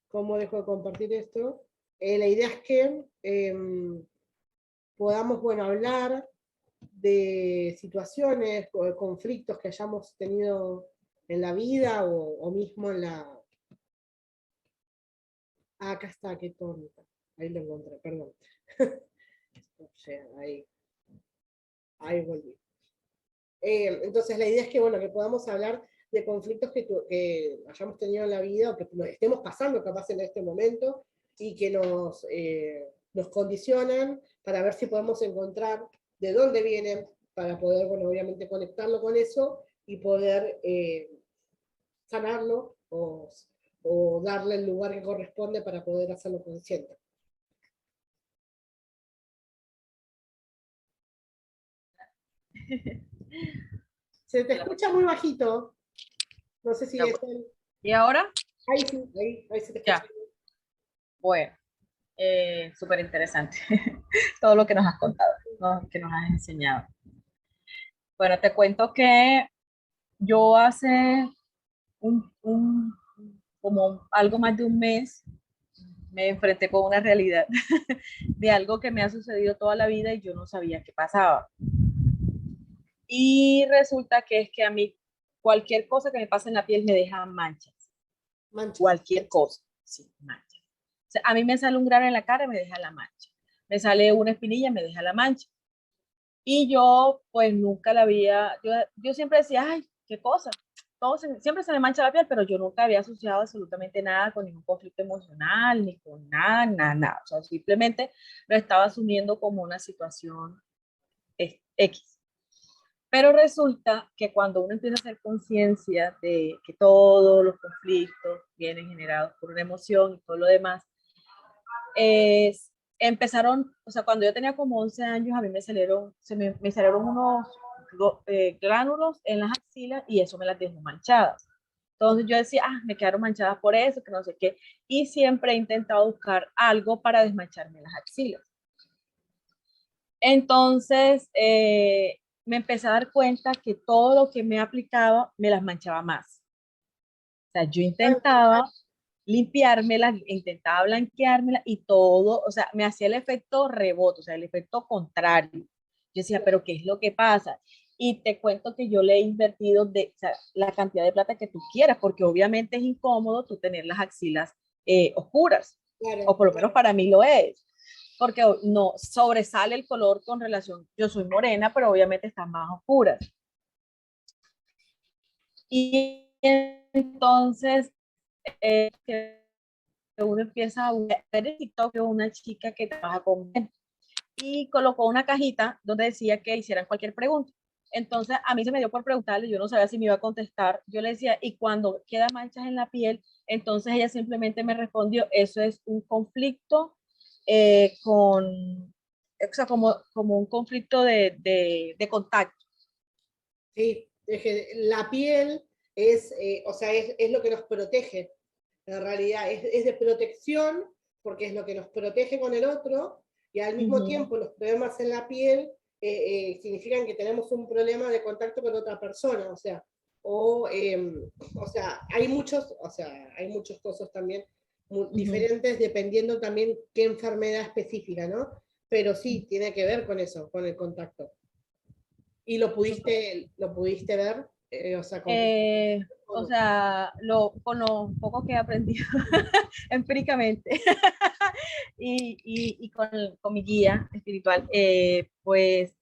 cómo dejo de compartir esto, la idea es que podamos, bueno, hablar de situaciones o de conflictos que hayamos tenido en la vida o mismo en la... Ah, acá está, qué tonta. Ahí lo encontré, perdón. Ahí, ahí volví. Entonces la idea es que, bueno, que podamos hablar de conflictos que hayamos tenido en la vida o que estemos pasando capaz en este momento y que nos condicionan para ver si podemos encontrar de dónde vienen para poder, bueno, obviamente conectarlo con eso y poder sanarlo o darle el lugar que corresponde para poder hacerlo consciente. Se te escucha muy bajito. No sé si es el... ¿Y ahora? Ahí sí, ahí se te escucha. Ya. Bueno, súper interesante todo lo que nos has contado, ¿no? Que nos has enseñado. Bueno, te cuento que yo hace como algo más de un mes me enfrenté con una realidad de algo que me ha sucedido toda la vida y yo no sabía qué pasaba. Y resulta que es que a mí cualquier cosa que me pase en la piel me deja manchas. Manchas. Cualquier cosa, sí, manchas. O sea, a mí me sale un grano en la cara y me deja la mancha. Me sale una espinilla y me deja la mancha. Y yo, pues nunca la había, yo siempre decía, ay, qué cosa. Siempre se me mancha la piel, pero yo nunca había asociado absolutamente nada con ningún conflicto emocional, ni con nada, nada, nada. O sea, simplemente lo estaba asumiendo como una situación X. Pero resulta que cuando uno empieza a hacer conciencia de que todos los conflictos vienen generados por una emoción y todo lo demás, empezaron, o sea, cuando yo tenía como 11 años, a mí me salieron unos gránulos en las axilas y eso me las dejó manchadas. Entonces yo decía, ah, me quedaron manchadas por eso, que no sé qué. Y siempre he intentado buscar algo para desmancharme las axilas. Entonces, me empecé a dar cuenta que todo lo que me aplicaba me las manchaba más. O sea, yo intentaba limpiármela, intentaba blanqueármela y todo, o sea, me hacía el efecto rebote, o sea, el efecto contrario. Yo decía, pero ¿qué es lo que pasa? Y te cuento que yo le he invertido o sea, la cantidad de plata que tú quieras, porque obviamente es incómodo tú tener las axilas oscuras, o Claro. por lo menos para mí lo es, porque no sobresale el color con relación, yo soy morena, pero obviamente están más oscuras. Y entonces, que uno empieza a ver en TikTok una chica que trabaja con y colocó una cajita donde decía que hicieran cualquier pregunta. Entonces a mí se me dio por preguntarle, yo no sabía si me iba a contestar. Yo le decía, y cuando queda manchas en la piel, entonces ella simplemente me respondió, eso es un conflicto con, o sea, como un conflicto de contacto. Sí, es que la piel es, o sea, es lo que nos protege. En realidad es de protección porque es lo que nos protege con el otro y al mismo tiempo los problemas en la piel significan que tenemos un problema de contacto con otra persona, o sea, hay muchos cosas también diferentes dependiendo también qué enfermedad específica, ¿no? Pero sí, tiene que ver con eso, con el contacto. ¿Y lo pudiste ver? O sea, O sea, con lo poco que he aprendido empíricamente y con mi guía espiritual, pues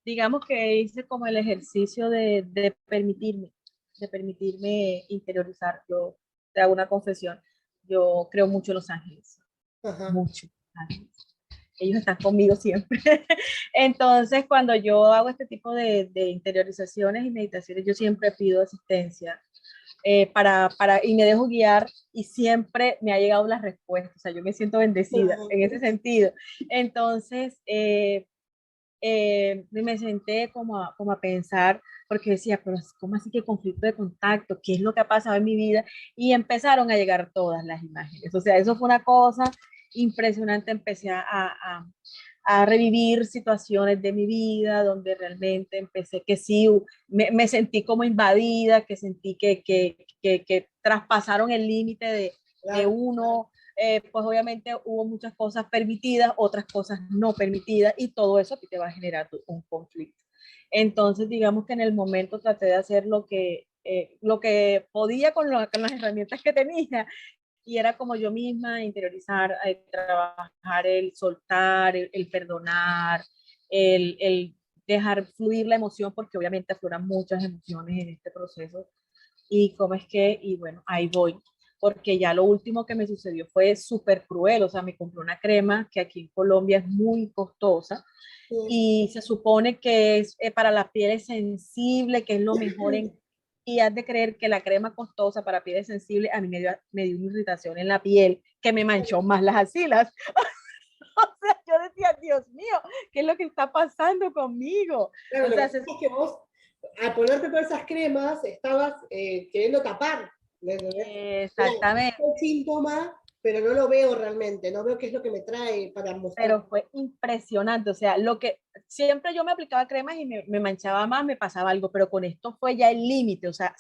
digamos que hice como el ejercicio de permitirme interiorizar. Yo te hago una confesión, yo creo mucho en los ángeles, Ajá. mucho ángeles. Ellos están conmigo siempre. Entonces, cuando yo hago este tipo de interiorizaciones y meditaciones, yo siempre pido asistencia y me dejo guiar y siempre me ha llegado la respuesta. O sea, yo me siento bendecida en ese sentido. Entonces, me senté como a pensar, porque decía, pero ¿cómo así que conflicto de contacto? ¿Qué es lo que ha pasado en mi vida? Y empezaron a llegar todas las imágenes. O sea, eso fue una cosa impresionante. Empecé a revivir situaciones de mi vida donde realmente empecé que sí, me sentí como invadida, que sentí que traspasaron el límite de Claro. uno, pues obviamente hubo muchas cosas permitidas, otras cosas no permitidas, y todo eso a ti te va a generar un conflicto. Entonces, digamos que en el momento traté de hacer lo que podía con las herramientas que tenía, y era como yo misma interiorizar, trabajar el soltar, el perdonar, el dejar fluir la emoción, porque obviamente afloran muchas emociones en este proceso. Y cómo es que, y bueno, ahí voy, porque ya lo último que me sucedió fue súper cruel. O sea, me compré una crema que aquí en Colombia es muy costosa Sí. y se supone que es para la piel sensible, que es lo mejor y has de creer que la crema costosa para pieles sensibles a mí me dio una irritación en la piel que me manchó más las axilas. O sea, yo decía, Dios mío, ¿qué es lo que está pasando conmigo? Claro, O lo que sea, pasa es que vos, al ponerte todas esas cremas, estabas queriendo tapar. ¿Entendés? Era exactamente. un síntoma, pero no lo veo realmente, no veo qué es lo que me trae para mostrar. Pero fue impresionante. O sea, lo que siempre yo me aplicaba cremas y me manchaba más, me pasaba algo, pero con esto fue ya el límite. O sea,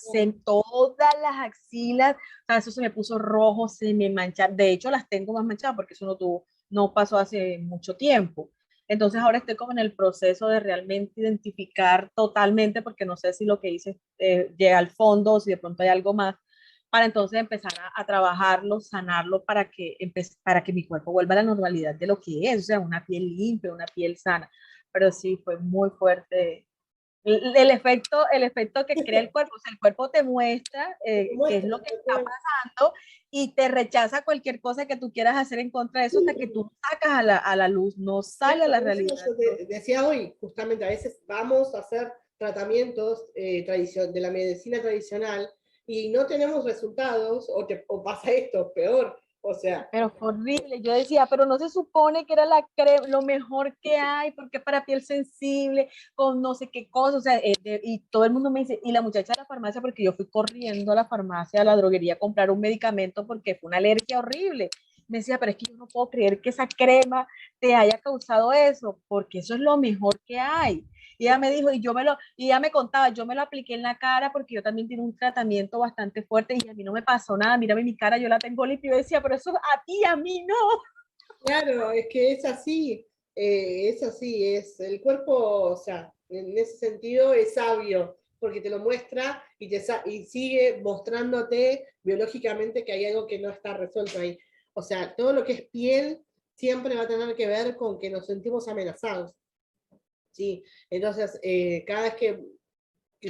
todas las axilas, o sea, eso se me puso rojo, se me mancharon. De hecho, las tengo más manchadas porque eso no pasó hace mucho tiempo. Entonces ahora estoy como en el proceso de realmente identificar totalmente, porque no sé si lo que hice llega al fondo o si de pronto hay algo más, para entonces empezar a trabajarlo, sanarlo para que mi cuerpo vuelva a la normalidad de lo que es, o sea, una piel limpia, una piel sana. Pero sí, fue muy fuerte el efecto que crea el cuerpo. O sea, el cuerpo te muestra qué es Muestra, lo que está pasando y te rechaza cualquier cosa que tú quieras hacer en contra de eso hasta que tú sacas a la luz, no sale a la claro, eso realidad. yo decía hoy, justamente a veces vamos a hacer tratamientos de la medicina tradicional y no tenemos resultados, o pasa esto, peor, o sea, Pero fue horrible. Yo decía, pero no se supone que era lo mejor que hay, porque para piel sensible, con no sé qué cosa. O sea, y todo el mundo me dice, y la muchacha de la farmacia, porque yo fui corriendo a la farmacia, a la droguería, a comprar un medicamento porque fue una alergia horrible. Me decía, pero es que yo no puedo creer que esa crema te haya causado eso, porque eso es lo mejor que hay. Y ella me dijo, y ella me contaba, yo me lo apliqué en la cara porque yo también tengo un tratamiento bastante fuerte y a mí no me pasó nada, mírame mi cara, yo la tengo limpia. Y yo decía, pero eso a ti, a mí no. claro, es que es así, es el cuerpo, o sea, en ese sentido es sabio, porque te lo muestra y sigue mostrándote biológicamente que hay algo que no está resuelto ahí. O sea, todo lo que es piel siempre va a tener que ver con que nos sentimos amenazados. ¿Sí? Entonces, cada vez que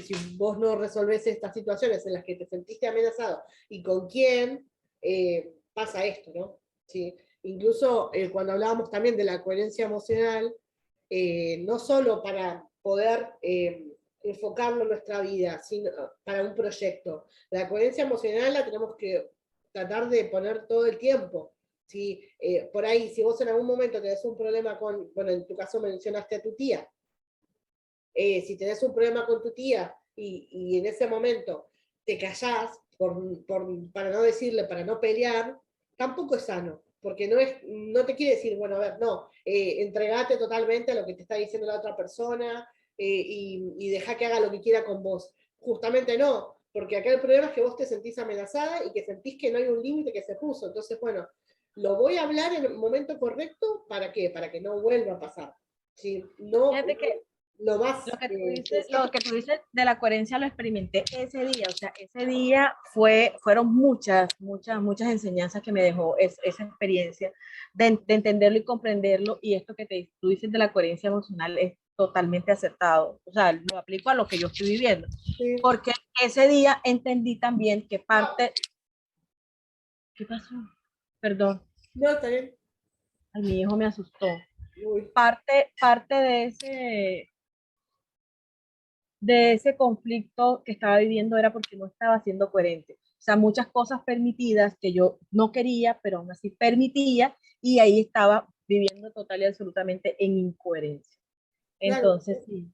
si vos no resolvés estas situaciones en las que te sentiste amenazado y con quién, pasa esto, ¿no? ¿Sí? Incluso cuando hablábamos también de la coherencia emocional, no solo para poder enfocarlo en nuestra vida, sino para un proyecto. La coherencia emocional la tenemos que tratar de poner todo el tiempo. ¿Sí? Por ahí, si vos en algún momento tenés un problema con, bueno, en tu caso mencionaste a tu tía, si tenés un problema con tu tía y en ese momento te callás para no decirle, para no pelear, tampoco es sano, porque no te quiere decir, bueno, a ver, no, entregate totalmente a lo que te está diciendo la otra persona y deja que haga lo que quiera con vos. Justamente no, porque acá el problema es que vos te sentís amenazada y que sentís que no hay un límite que se puso. Entonces, bueno, lo voy a hablar en el momento correcto, ¿para qué? Para que no vuelva a pasar. ¿Sí? No, Fíjate que lo más lo que tú dices de la coherencia lo experimenté ese día, o sea, ese día fueron muchas enseñanzas que me dejó esa experiencia de entenderlo y comprenderlo, y esto que tú dices de la coherencia emocional es totalmente acertado, o sea, lo aplico a lo que yo estoy viviendo, sí. porque ese día entendí también que parte, ¿qué pasó? Perdón, No, está bien. ay, mi hijo me asustó. Uy, Parte de ese conflicto que estaba viviendo era porque no estaba siendo coherente. O sea, muchas cosas permitidas que yo no quería, pero aún así permitía, y ahí estaba viviendo total y absolutamente en incoherencia. claro. Entonces, sí.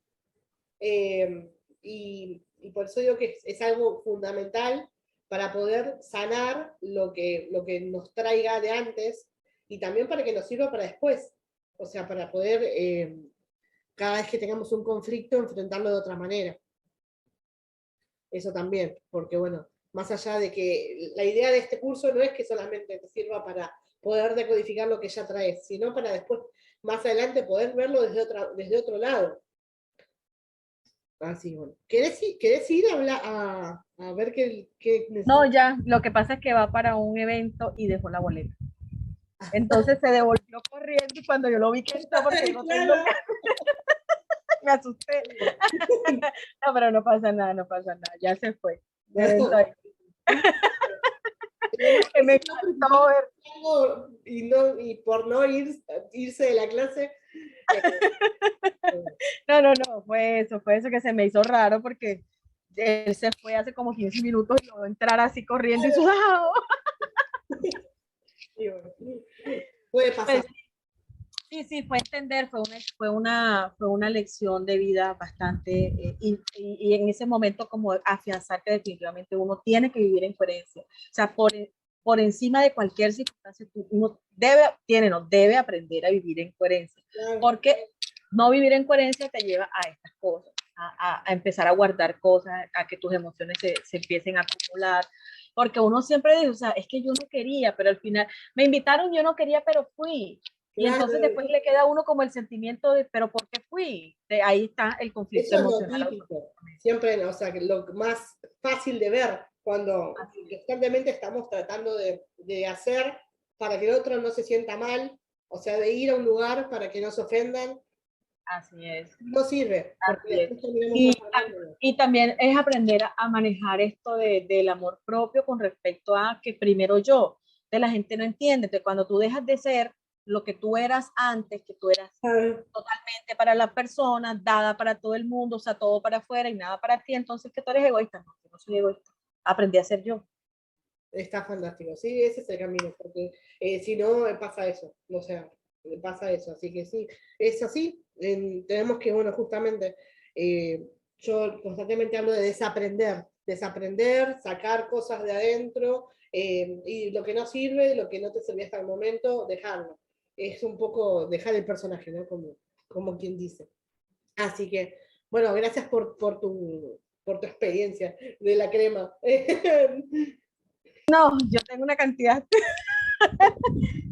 Y por eso digo que es algo fundamental para poder sanar lo que nos traiga de antes y también para que nos sirva para después. O sea, para poder, cada vez que tengamos un conflicto, enfrentarlo de otra manera. Eso también, porque bueno, más allá de que la idea de este curso no es que solamente te sirva para poder decodificar lo que ya traes, sino para después, más adelante, poder verlo desde otro lado. Así, bueno. ¿Querés ir a ver qué No, necesitas? ya, lo que pasa es que va para un evento y dejó la boleta. Entonces se devolvió corriendo y cuando yo lo vi que entró, porque no tengo, Claro. me asusté. No, pero no pasa nada, no pasa nada, ya se fue. El evento No. ahí. Que me encantó ver. Y por no irse de la clase. eh, No, fue eso que se me hizo raro porque él se fue hace como 15 minutos y yo entrar así corriendo y sudado. puede pasar. Pues sí, fue entender, fue una lección de vida bastante, y en ese momento como afianzar que definitivamente uno tiene que vivir en coherencia. O sea, por encima de cualquier circunstancia, uno debe aprender a vivir en coherencia, Claro. porque no vivir en coherencia te lleva a estas cosas, a empezar a guardar cosas, a que tus emociones se empiecen a acumular, porque uno siempre dice, o sea, es que yo no quería, pero al final me invitaron, yo no quería, pero fui. Y entonces Claro. después le queda a uno como el sentimiento de, pero ¿por qué fui? Ahí está el conflicto Eso es lo emocional. típico. Siempre, o sea, que lo más fácil de ver cuando constantemente estamos tratando de hacer para que el otro no se sienta mal, o sea, de ir a un lugar para que no se ofendan, Así es, no sirve, porque así es. después terminamos Y, maltratándolo. y también es aprender a manejar esto del amor propio con respecto a que primero yo, de la gente no entiende, que cuando tú dejas de ser lo que tú eras antes, que tú eras Ah, totalmente para la persona, dada para todo el mundo, o sea, todo para afuera y nada para ti, entonces que tú eres egoísta. No, yo no soy egoísta, aprendí a ser yo. está fantástico, sí, ese es el camino, porque si no pasa eso, o sea, pasa eso, así que sí, es así, tenemos que, bueno, justamente, yo constantemente hablo de desaprender, sacar cosas de adentro, y lo que no sirve, lo que no te servía hasta el momento, dejarlo. Es un poco dejar el personaje, ¿no? Como quien dice. Así que, bueno, gracias por tu experiencia de la crema. No, yo tengo una cantidad.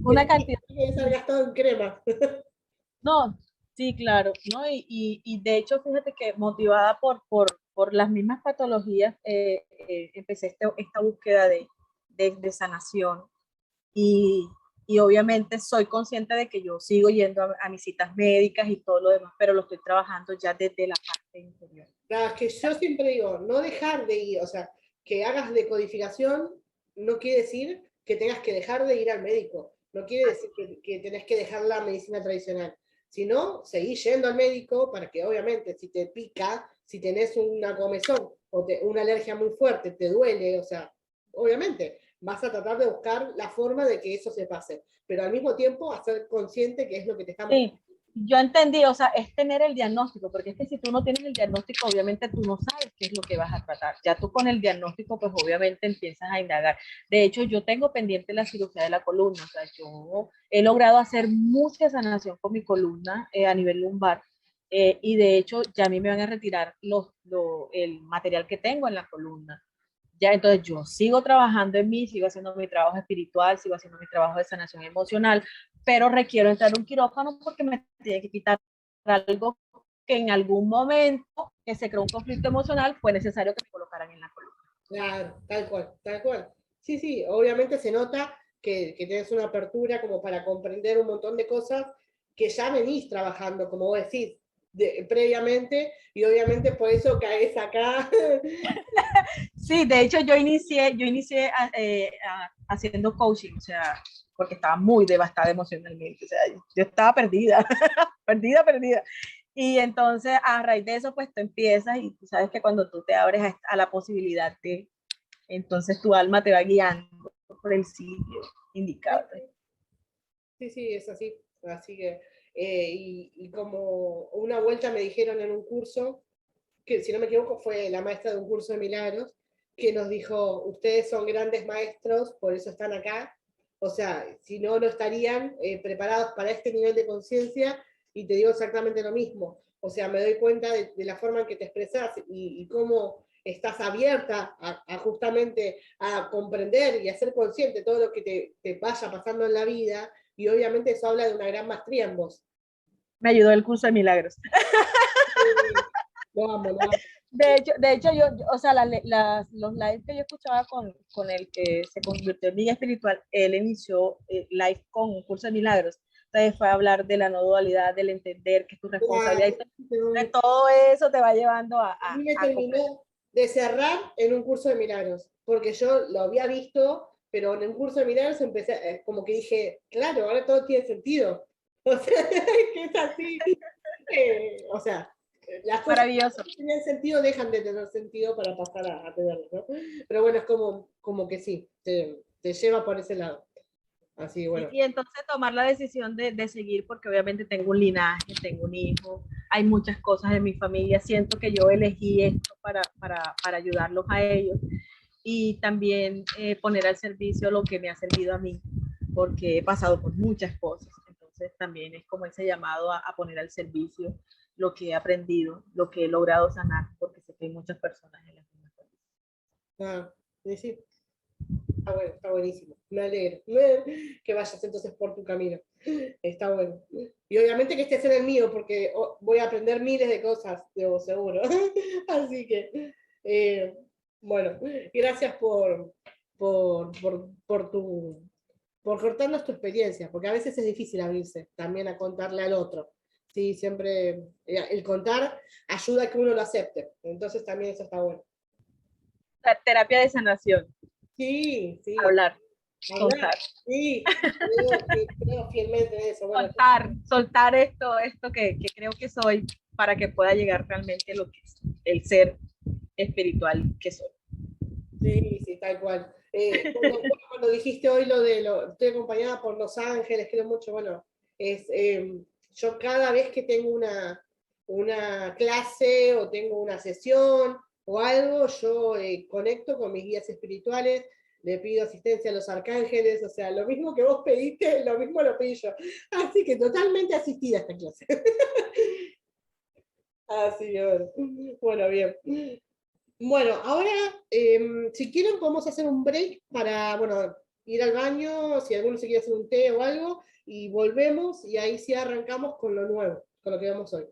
Que se ha gastado en crema. No, sí, claro, ¿no? Y de hecho, fíjate que motivada por las mismas patologías, empecé esta búsqueda de sanación y, y obviamente soy consciente de que yo sigo yendo a mis citas médicas y todo lo demás, pero lo estoy trabajando ya desde la parte interior. Claro, es que yo siempre digo, no dejar de ir, o sea, que hagas decodificación no quiere decir que tengas que dejar de ir al médico, no quiere decir que tenés que dejar la medicina tradicional, sino seguir yendo al médico para que obviamente si te pica, si tenés una comezón o una alergia muy fuerte, te duele, o sea, obviamente vas a tratar de buscar la forma de que eso se pase, pero al mismo tiempo hacer consciente que es lo que te estamos. Sí, yo entendí, o sea, es tener el diagnóstico, porque es que si tú no tienes el diagnóstico, obviamente tú no sabes qué es lo que vas a tratar. Ya tú con el diagnóstico, pues obviamente empiezas a indagar. De hecho, yo tengo pendiente la cirugía de la columna, o sea, yo he logrado hacer mucha sanación con mi columna a nivel lumbar, y de hecho ya a mí me van a retirar el material que tengo en la columna. Ya, entonces yo sigo trabajando en mí, sigo haciendo mi trabajo espiritual, sigo haciendo mi trabajo de sanación emocional, pero requiero entrar a un quirófano porque me tiene que quitar algo que en algún momento que se creó un conflicto emocional fue necesario que me colocaran en la columna. Claro, tal cual, tal cual. Sí, sí, obviamente se nota que tienes una apertura como para comprender un montón de cosas que ya venís trabajando, como vos decís, previamente, y obviamente por eso caes acá. Sí, de hecho yo inicié haciendo coaching, o sea, porque estaba muy devastada emocionalmente, o sea, yo estaba perdida, perdida. Y entonces a raíz de eso, pues tú empiezas y tú sabes que cuando tú te abres a la posibilidad de, entonces tu alma te va guiando por el sitio indicado. Sí, sí, es así. Así que, y como una vuelta me dijeron en un curso, que si no me equivoco fue la maestra de un curso de milagros, que nos dijo, ustedes son grandes maestros, por eso están acá. O sea, si no, no estarían preparados para este nivel de conciencia, y te digo exactamente lo mismo. O sea, me doy cuenta de la forma en que te expresas y cómo estás abierta justamente a comprender y a ser consciente de todo lo que te vaya pasando en la vida, y obviamente eso habla de una gran maestría en vos. Me ayudó el curso de milagros. Sí, lo amo, lo amo. De hecho o sea, los lives que yo escuchaba con el que se convirtió en guía espiritual, él inició live con un curso de milagros. Entonces fue a hablar de la no dualidad, del entender que es tu responsabilidad. Claro, De todo eso te va llevando a mí me a comprender. terminó de cerrar en un curso de milagros, porque yo lo había visto, pero en un curso de milagros empecé, como que dije, claro, ahora todo tiene sentido. O sea, que es así. O sea, las cosas Maravilloso. que tienen sentido dejan de tener sentido para pasar a tenerlo, ¿no? Pero bueno, es como que sí, te lleva por ese lado. Así, bueno. Y entonces tomar la decisión de seguir, porque obviamente tengo un linaje, tengo un hijo, hay muchas cosas en mi familia, siento que yo elegí esto para ayudarlos a ellos y también poner al servicio lo que me ha servido a mí, porque he pasado por muchas cosas, entonces también es como ese llamado a poner al servicio lo que he aprendido, lo que he logrado sanar, porque sé que hay muchas personas en las mismas cosas. Ah, sí, sí. Está bueno, está buenísimo. Me alegro. Que vayas entonces por tu camino. Está bueno. Y obviamente que estés en el mío, porque voy a aprender miles de cosas, debo seguro. Así que, eh, bueno, gracias por contarnos tu experiencia, porque a veces es difícil abrirse también a contarle al otro. Sí, siempre el contar ayuda a que uno lo acepte. Entonces también eso está bueno. La terapia de sanación, Sí, sí. hablar, Hablar, contar. sí, creo fielmente en eso. Bueno, Soltar esto que creo que soy para que pueda llegar realmente a lo que es el ser espiritual que soy. sí, sí, tal cual. Cuando dijiste hoy estoy acompañada por Los Ángeles, creo mucho, bueno, es, yo cada vez que tengo una clase o tengo una sesión o algo, yo conecto con mis guías espirituales, le pido asistencia a los arcángeles, o sea, lo mismo que vos pediste, lo mismo lo pedí yo. Así que totalmente asistida a esta clase. Así que bueno, bien. Bueno, ahora, si quieren, podemos hacer un break para, bueno, ir al baño, si alguno se quiere hacer un té o algo, y volvemos, y ahí sí arrancamos con lo nuevo, con lo que vemos hoy.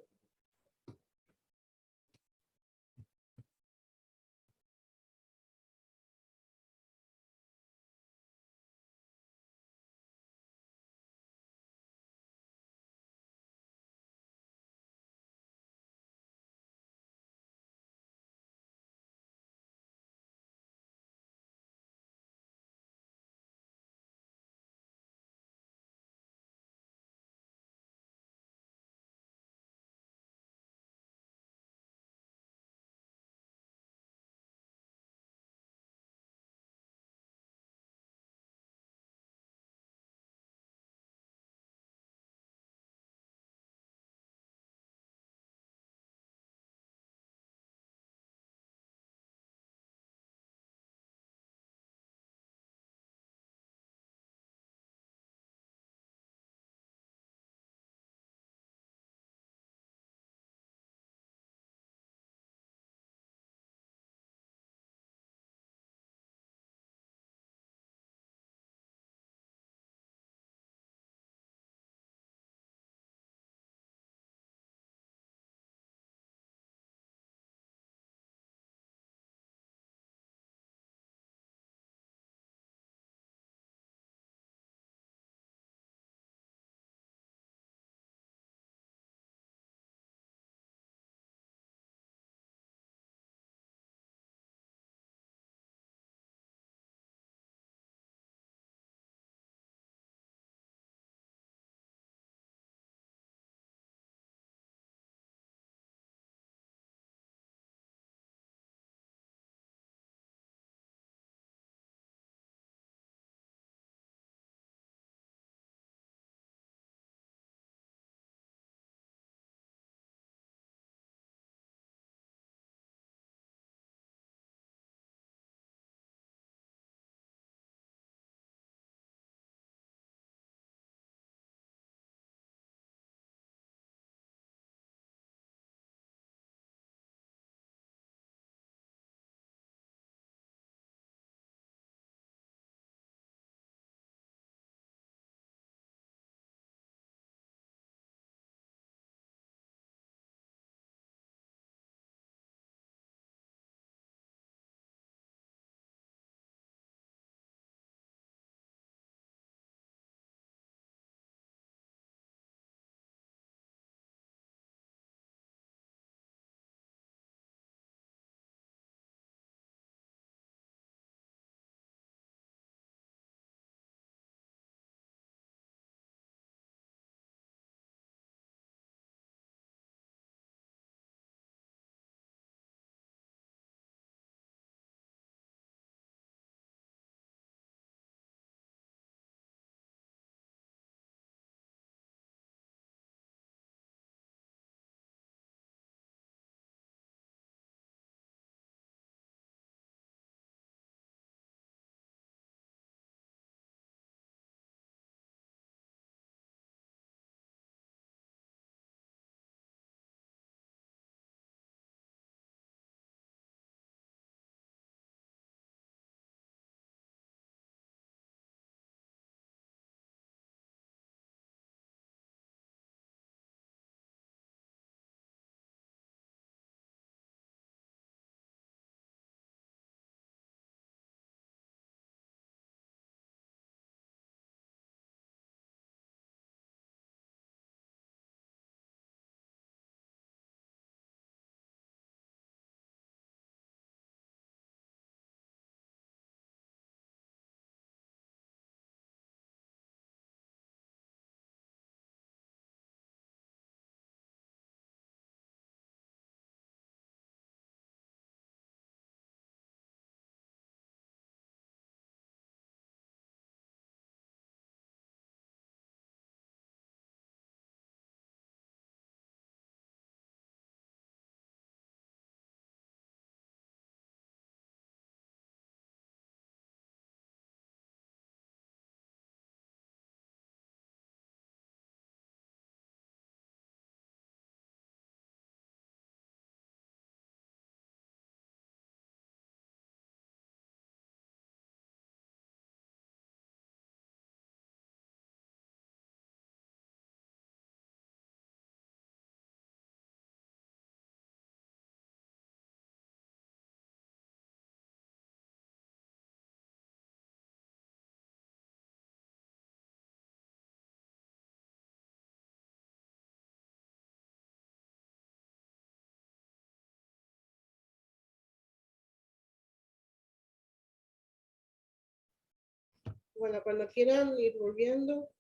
Bueno, cuando quieran ir volviendo.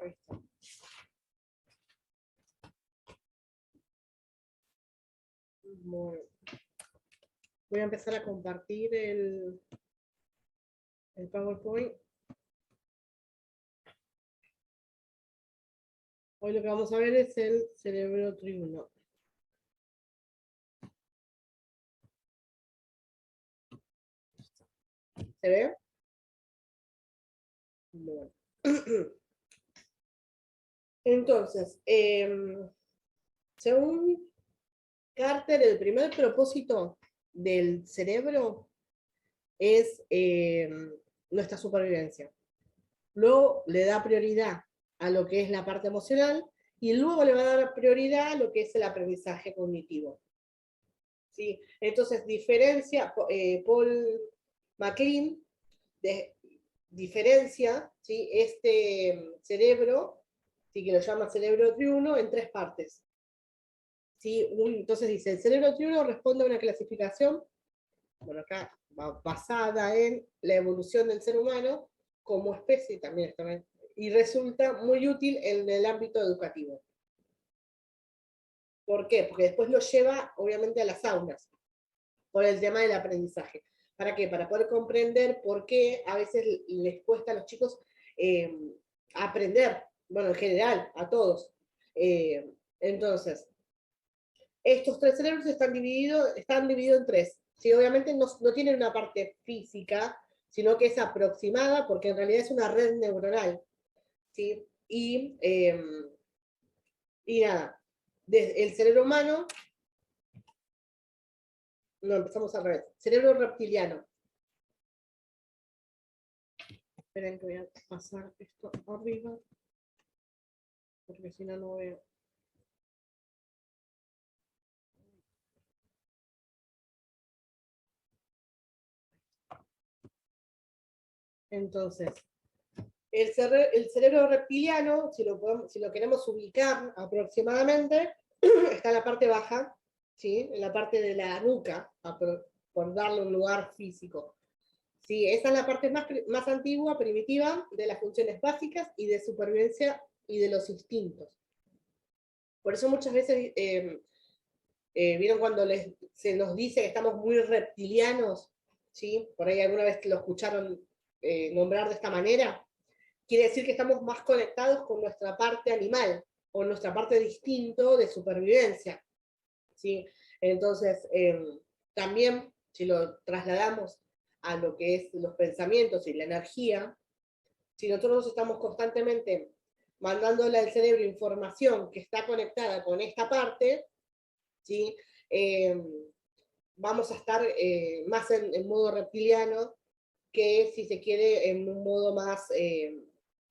Ahí está. Bueno. Voy a empezar a compartir el PowerPoint. Hoy lo que vamos a ver es el cerebro triuno. ¿Se ve? Bueno. Entonces, según Carter, el primer propósito del cerebro es nuestra supervivencia. Luego le da prioridad a lo que es la parte emocional y luego le va a dar prioridad a lo que es el aprendizaje cognitivo. ¿Sí? Entonces, Paul MacLean diferencia, ¿sí?, este cerebro, ¿sí?, que lo llama cerebro triuno, en tres partes. ¿Sí? Entonces dice, el cerebro triuno responde a una clasificación, bueno, acá basada en la evolución del ser humano como especie, también y resulta muy útil en el ámbito educativo. ¿Por qué? Porque después lo lleva, obviamente, a las aulas, por el tema del aprendizaje. ¿Para qué? Para poder comprender por qué a veces les cuesta a los chicos aprender, bueno, en general, a todos. Entonces, estos tres cerebros están divididos en tres. ¿Sí? Obviamente no tienen una parte física, sino que es aproximada, porque en realidad es una red neuronal. ¿Sí? Y nada, desde el cerebro humano, no, empezamos al revés, cerebro reptiliano. Esperen que voy a pasar esto arriba, porque si no, no veo. Entonces, el cerebro reptiliano, si lo queremos ubicar aproximadamente, está en la parte baja, ¿sí?, en la parte de la nuca, por darle un lugar físico. Sí, esa es la parte más antigua, primitiva, de las funciones básicas y de supervivencia y de los instintos. Por eso muchas veces, ¿vieron cuando se nos dice que estamos muy reptilianos? ¿Sí? Por ahí alguna vez lo escucharon nombrar de esta manera. Quiere decir que estamos más conectados con nuestra parte animal, o nuestra parte de instinto de supervivencia. ¿Sí? Entonces, también, si lo trasladamos a lo que es los pensamientos y la energía, si nosotros estamos constantemente mandándole al cerebro información que está conectada con esta parte, ¿sí?, vamos a estar más en modo reptiliano que, si se quiere, en un modo más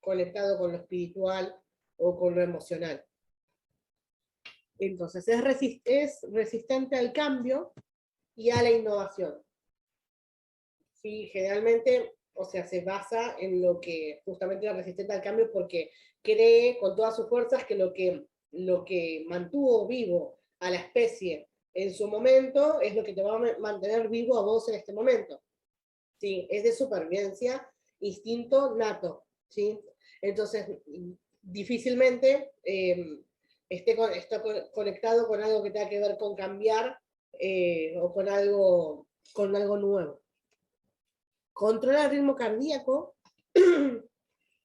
conectado con lo espiritual o con lo emocional. Entonces, es resistente al cambio y a la innovación. Sí, generalmente, o sea, se basa en lo que justamente es resistente al cambio, porque cree con todas sus fuerzas que lo que mantuvo vivo a la especie en su momento es lo que te va a mantener vivo a vos en este momento. ¿Sí? Es de supervivencia, instinto nato. ¿Sí? Entonces, difícilmente está conectado con algo que tenga que ver con cambiar o con algo nuevo. Controla el ritmo cardíaco,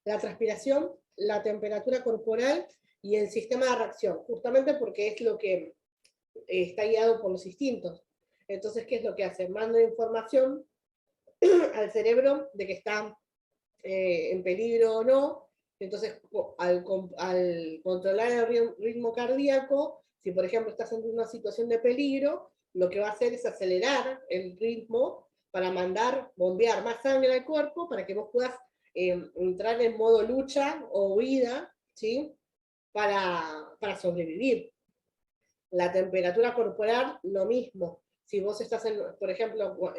la transpiración, la temperatura corporal y el sistema de reacción, justamente porque es lo que está guiado por los instintos. Entonces, ¿qué es lo que hace? Manda información al cerebro de que está en peligro o no. Entonces, al controlar el ritmo cardíaco, si por ejemplo estás en una situación de peligro, lo que va a hacer es acelerar el ritmo para bombear más sangre al cuerpo, para que vos puedas entrar en modo lucha o huida, ¿sí?, para sobrevivir. La temperatura corporal, lo mismo. Si vos estás por ejemplo,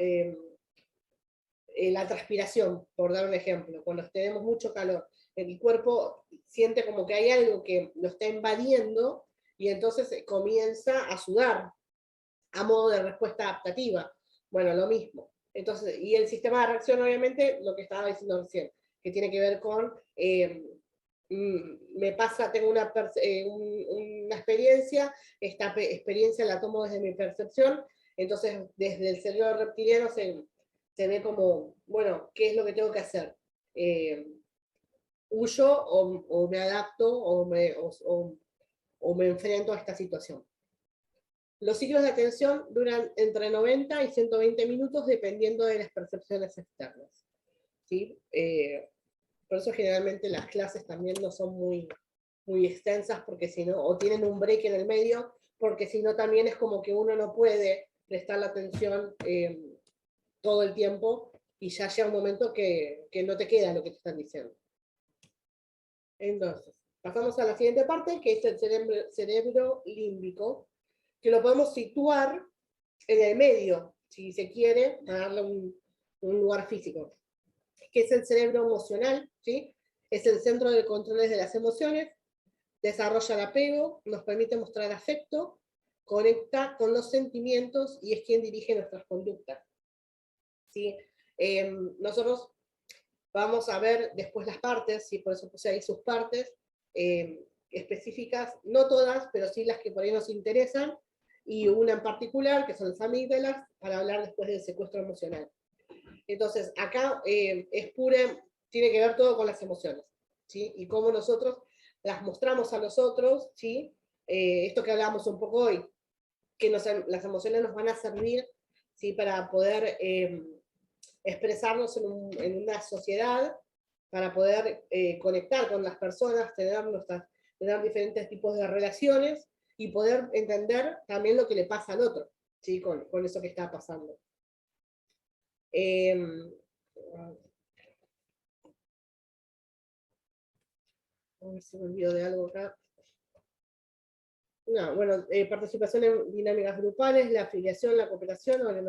la transpiración, por dar un ejemplo, cuando tenemos mucho calor, el cuerpo siente como que hay algo que lo está invadiendo y entonces comienza a sudar a modo de respuesta adaptativa. Bueno, lo mismo. Entonces, y el sistema de reacción, obviamente, lo que estaba diciendo recién, que tiene que ver con, me pasa, tengo una experiencia, esta experiencia la tomo desde mi percepción, entonces desde el cerebro reptiliano se ve como, bueno, ¿qué es lo que tengo que hacer? ¿Huyo o me adapto o me enfrento a esta situación? Los ciclos de atención duran entre 90 y 120 minutos dependiendo de las percepciones externas. ¿Sí? Por eso generalmente las clases también no son muy extensas, porque si no, o tienen un break en el medio, porque si no también es como que uno no puede prestar la atención todo el tiempo y ya llega un momento que no te queda lo que te están diciendo. Entonces, pasamos a la siguiente parte, que es el cerebro límbico, que lo podemos situar en el medio, si se quiere, a darle un lugar físico, que es el cerebro emocional, ¿sí? Es el centro de controles de las emociones, desarrolla el apego, nos permite mostrar afecto, conecta con los sentimientos y es quien dirige nuestras conductas. ¿Sí? Nosotros vamos a ver después las partes, y por eso puse ahí sus partes específicas, no todas, pero sí las que por ahí nos interesan, y una en particular, que son las amígdalas, para hablar después del secuestro emocional. Entonces, acá es pura, tiene que ver todo con las emociones, ¿sí? Y cómo nosotros las mostramos a los otros, ¿sí? Esto que hablábamos un poco hoy, que las emociones nos van a servir, ¿sí? Para poder expresarnos en una sociedad, para poder conectar con las personas, tener diferentes tipos de relaciones y poder entender también lo que le pasa al otro, ¿sí? Con eso que está pasando. A ver si me olvido de algo acá. No, bueno, participación en dinámicas grupales, la afiliación, la cooperación o el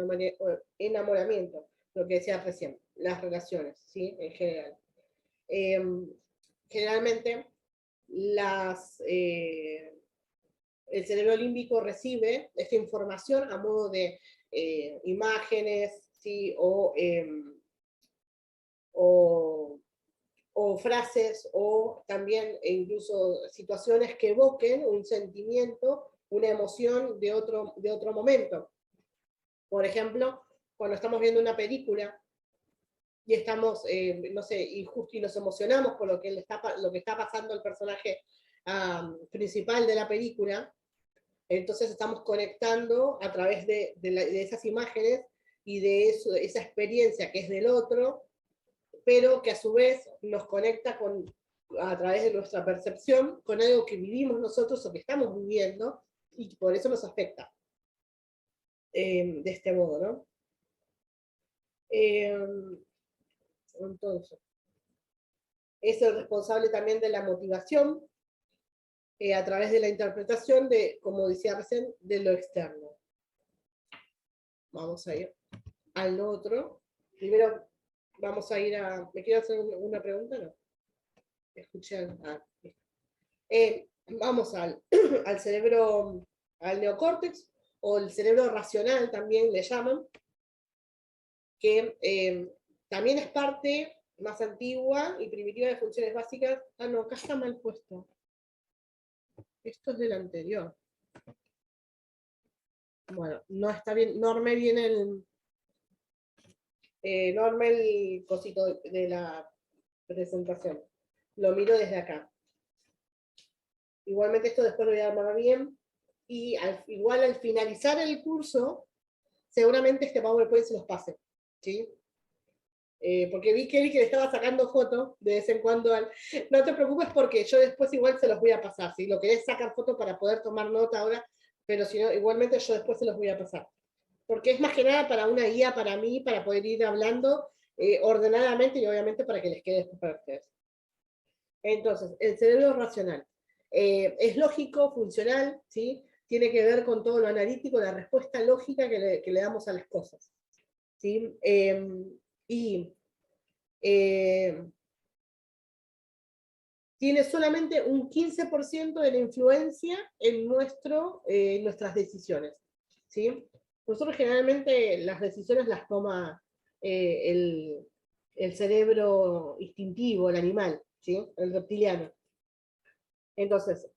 enamoramiento, lo que decía recién, las relaciones, ¿sí? En general. Generalmente, el cerebro límbico recibe esta información a modo de imágenes, ¿sí? O frases, o también incluso situaciones que evoquen un sentimiento, una emoción de otro momento. Por ejemplo, cuando estamos viendo una película y estamos, no sé, y nos emocionamos por lo que está pasando el personaje principal de la película, entonces estamos conectando a través de esas imágenes y de esa experiencia que es del otro, pero que a su vez nos conecta a través de nuestra percepción con algo que vivimos nosotros o que estamos viviendo, y por eso nos afecta de este modo, ¿no? Entonces, es el responsable también de la motivación a través de la interpretación de, como decía recién, de lo externo. Vamos a ir al otro. Primero vamos a ir a... ¿Me quiero hacer una pregunta? No. Escuché. Vamos al cerebro, al neocórtex, o el cerebro racional también le llaman, que también es parte más antigua y primitiva de funciones básicas. Ah, no, acá está mal puesto. Esto es del anterior. Bueno, no está bien, normé bien normé el cosito de la presentación. Lo miro desde acá. Igualmente esto después lo voy a armar bien. Y igual al finalizar el curso, seguramente este PowerPoint se los pase. ¿Sí? Porque vi que le estaba sacando fotos de vez en cuando. No te preocupes porque yo después igual se los voy a pasar. Si lo querés sacar fotos para poder tomar nota ahora, pero si no, igualmente yo después se los voy a pasar. Porque es más que nada para una guía para mí, para poder ir hablando ordenadamente y obviamente para que les quede después para ustedes. Entonces, el cerebro racional. Es lógico, funcional, ¿sí? Tiene que ver con todo lo analítico, la respuesta lógica que le damos a las cosas. ¿Sí? Y tiene solamente un 15% de la influencia en nuestras decisiones, ¿sí? Nosotros generalmente las decisiones las toma el cerebro instintivo, el animal, ¿sí? El reptiliano. Entonces,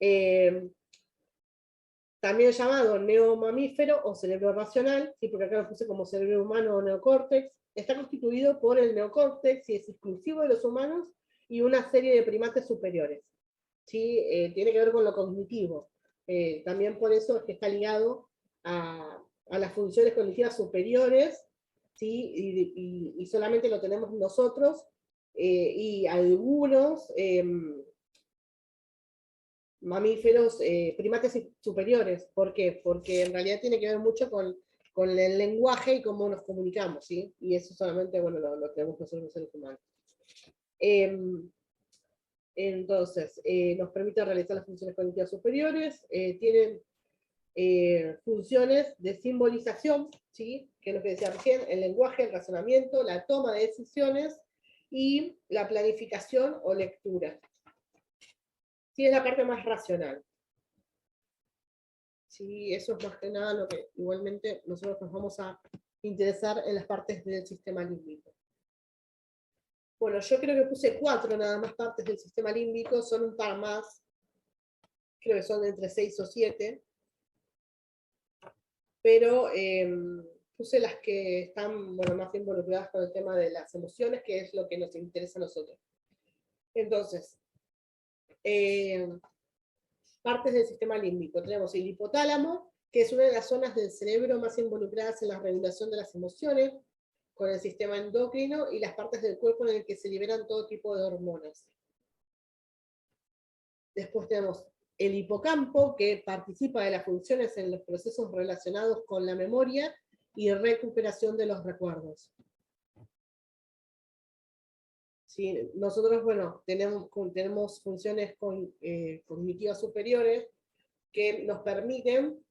también llamado neomamífero o cerebro racional, ¿sí? Porque acá lo puse como cerebro humano o neocórtex, está constituido por el neocórtex y es exclusivo de los humanos y una serie de primates superiores. ¿Sí? Tiene que ver con lo cognitivo. También por eso es que está ligado a las funciones cognitivas superiores, ¿sí? Y solamente lo tenemos nosotros y algunos mamíferos, primates superiores. ¿Por qué? Porque en realidad tiene que ver mucho con el lenguaje y cómo nos comunicamos, ¿sí? Y eso solamente, bueno, lo tenemos nosotros los seres humanos. Entonces, nos permite realizar las funciones cognitivas superiores, tienen funciones de simbolización, ¿sí? Que es lo que decía recién, el lenguaje, el razonamiento, la toma de decisiones y la planificación o lectura. Sí, es la parte más racional. Sí, eso es más que nada lo que igualmente nosotros nos vamos a interesar en las partes del sistema límbico. Bueno, yo creo que puse 4 nada más partes del sistema límbico, son un par más, creo que son entre 6 o 7, pero puse las que están, bueno, más involucradas con el tema de las emociones, que es lo que nos interesa a nosotros. Entonces, partes del sistema límbico. Tenemos el hipotálamo, que es una de las zonas del cerebro más involucradas en la regulación de las emociones, con el sistema endocrino y las partes del cuerpo en el que se liberan todo tipo de hormonas. Después tenemos el hipocampo, que participa de las funciones en los procesos relacionados con la memoria y recuperación de los recuerdos. ¿Sí? Nosotros, bueno, tenemos funciones cognitivas superiores que nos permiten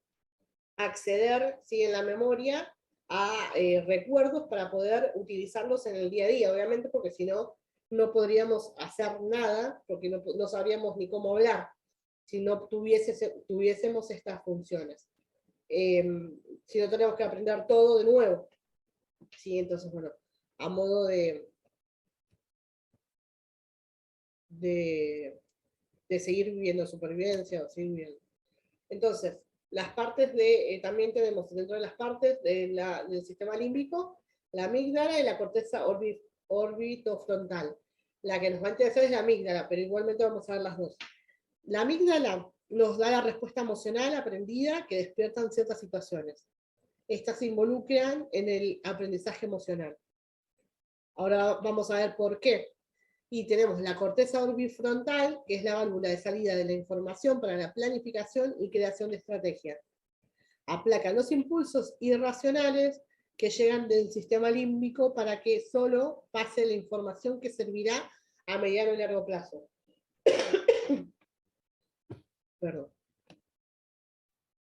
acceder, ¿sí? En la memoria a recuerdos para poder utilizarlos en el día a día, obviamente, porque si no, no podríamos hacer nada, porque no sabríamos ni cómo hablar, si no tuviésemos estas funciones. Si no tenemos que aprender todo de nuevo. ¿Sí? Entonces, bueno, a modo de seguir viviendo supervivencia o seguir viviendo. Entonces, las partes también tenemos dentro de las partes del sistema límbico, la amígdala y la corteza orbitofrontal. La que nos va a interesar es la amígdala, pero igualmente vamos a ver las dos. La amígdala nos da la respuesta emocional aprendida que despiertan ciertas situaciones. Estas se involucran en el aprendizaje emocional. Ahora vamos a ver por qué. Y tenemos la corteza orbifrontal, que es la válvula de salida de la información para la planificación y creación de estrategias. Aplacan los impulsos irracionales que llegan del sistema límbico para que solo pase la información que servirá a mediano y largo plazo. Perdón.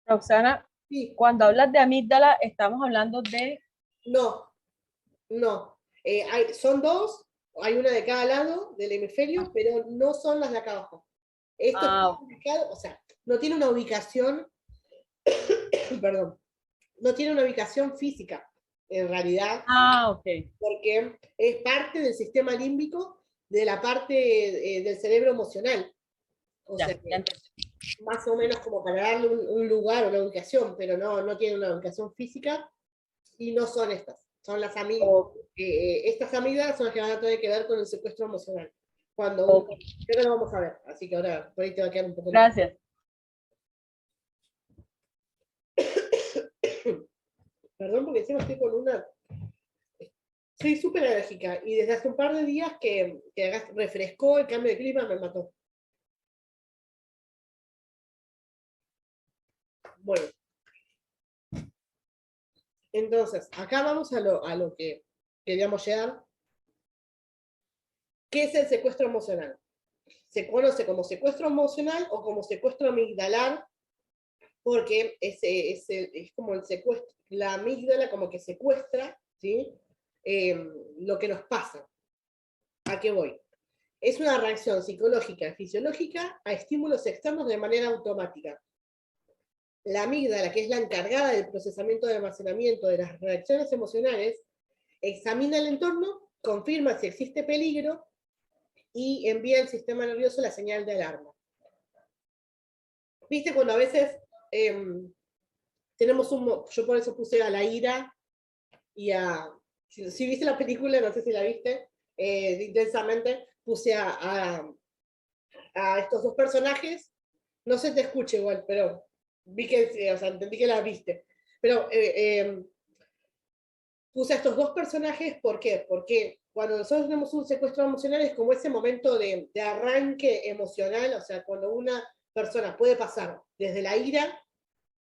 Roxana, Sí. cuando hablas de amígdala, estamos hablando de... No. Son dos, hay una de cada lado del hemisferio, pero no son las de acá abajo. Esto está ubicado, o sea, no tiene una ubicación, perdón, no tiene una ubicación física, en realidad, ok. porque es parte del sistema límbico de la parte del cerebro emocional. O sea, que más o menos como para darle un lugar, una ubicación, pero no tiene una ubicación física y no son estas, son las amígdalas. Estas amígdalas son las que van a tener que ver con el secuestro emocional. Creo que lo vamos a ver, así que ahora por ahí te va a quedar un poco más. Gracias. Perdón, porque encima estoy con una... Soy súper alérgica y desde hace un par de días que refrescó el cambio de clima me mató. Bueno. Entonces, acá vamos a lo que queríamos llegar. ¿Qué es el secuestro emocional? Se conoce como secuestro emocional o como secuestro amigdalar, porque es como el secuestro, la amígdala como que secuestra, ¿sí? Lo que nos pasa. ¿A qué voy? Es una reacción psicológica y fisiológica a estímulos externos de manera automática. La amígdala, que es la encargada del procesamiento de almacenamiento de las reacciones emocionales, examina el entorno, confirma si existe peligro y envía al sistema nervioso la señal de alarma. ¿Viste cuando a veces tenemos yo por eso puse a la ira y a... Si viste la película, no sé si la viste, intensamente, puse a estos dos personajes, no se te escucha igual, pero vi que, o sea, entendí que la viste. Pero puse a estos dos personajes, ¿por qué? Porque cuando nosotros tenemos un secuestro emocional es como ese momento de arranque emocional, o sea, cuando una persona puede pasar desde la ira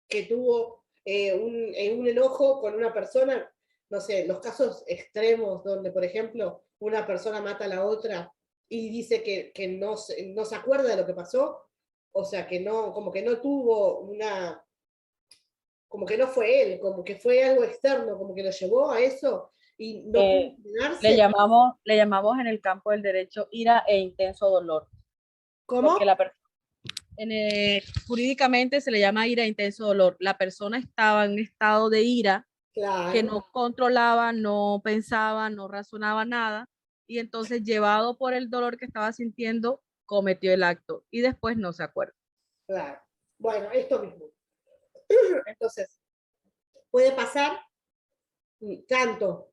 que tuvo un enojo con una persona, no sé, los casos extremos donde, por ejemplo, una persona mata a la otra y dice que no se acuerda de lo que pasó, o sea, que no, como que no tuvo una, como que no fue él, como que fue algo externo, como que lo llevó a eso y no pudo Le frenarse. llamamos en el campo del derecho ira e intenso dolor. Porque ¿Cómo? jurídicamente se le llama ira e intenso dolor. La persona estaba en un estado de ira que Claro, no controlaba, no pensaba, no razonaba nada, y entonces llevado por el dolor que estaba sintiendo, cometió el acto y después no se acuerda. claro. Bueno, esto mismo. Entonces, puede pasar tanto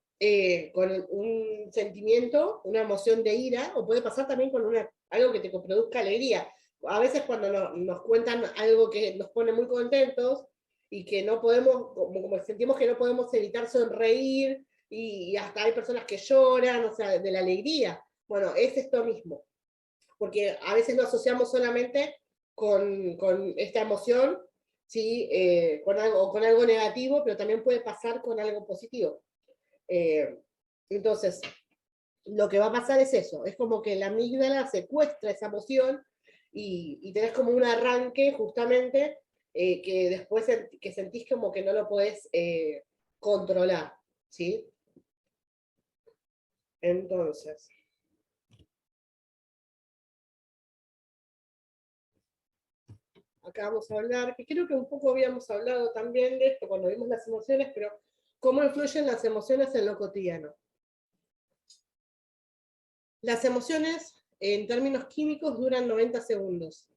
con un sentimiento, una emoción de ira, o puede pasar también con algo que te produzca alegría. A veces cuando nos cuentan algo que nos pone muy contentos y que no podemos, como sentimos que no podemos evitar sonreír, y hasta hay personas que lloran, o sea, de la alegría. Bueno, es esto mismo, porque a veces lo asociamos solamente con esta emoción, ¿sí? Con algo negativo, pero también puede pasar con algo positivo. Eh, entonces, lo que va a pasar es eso, es como que la amígdala secuestra esa emoción y tenés como un arranque justamente que después que sentís como que no lo podés controlar, ¿sí? Entonces, acá vamos a hablar, que creo que un poco habíamos hablado también de esto cuando vimos las emociones, pero cómo influyen las emociones en lo cotidiano. Las emociones, en términos químicos, duran 90 segundos.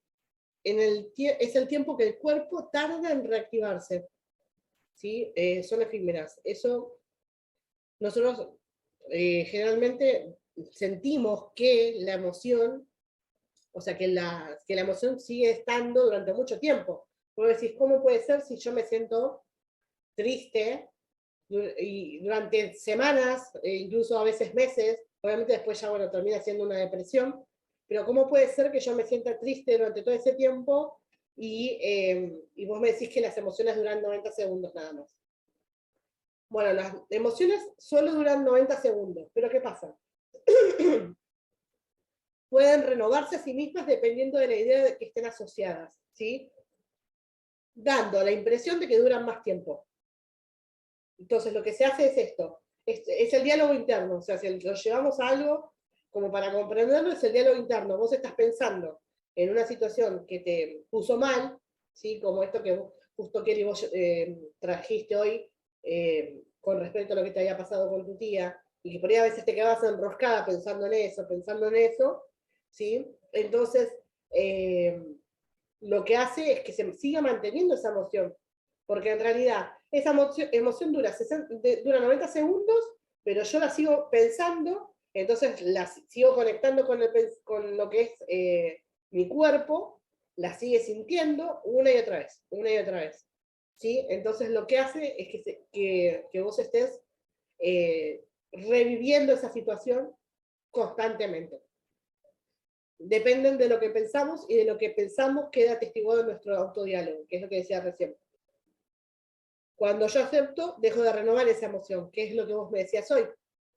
Es el tiempo que el cuerpo tarda en reactivarse, ¿sí? Son efímeras. Eso nosotros generalmente sentimos que la emoción, o sea, que la emoción sigue estando durante mucho tiempo. Vos decís, ¿cómo puede ser si yo me siento triste y durante semanas, incluso a veces meses? Obviamente después ya, bueno, termina siendo una depresión, pero ¿cómo puede ser que yo me sienta triste durante todo ese tiempo y vos me decís que las emociones duran 90 segundos nada más? Bueno, las emociones solo duran 90 segundos, pero ¿qué pasa? Pueden renovarse a sí mismas dependiendo de la idea de que estén asociadas, ¿sí? Dando la impresión de que duran más tiempo. Entonces, lo que se hace es esto, es el diálogo interno, o sea, si lo llevamos a algo como para comprenderlo, es el diálogo interno. Vos estás pensando en una situación que te puso mal, ¿sí? Como esto que justo Kelly vos trajiste hoy con respecto a lo que te había pasado con tu tía, y que por ahí a veces te quedabas enroscada pensando en eso, ¿sí? Entonces, lo que hace es que se siga manteniendo esa emoción, porque en realidad esa emoción dura 90 segundos, pero yo la sigo pensando, entonces la sigo conectando con lo que es mi cuerpo, la sigue sintiendo una y otra vez, una y otra vez. ¿Sí? Entonces lo que hace es que vos estés reviviendo esa situación constantemente. Dependen de lo que pensamos y de lo que pensamos queda atestiguado en nuestro autodiálogo, que es lo que decía recién. Cuando yo acepto, dejo de renovar esa emoción, que es lo que vos me decías hoy.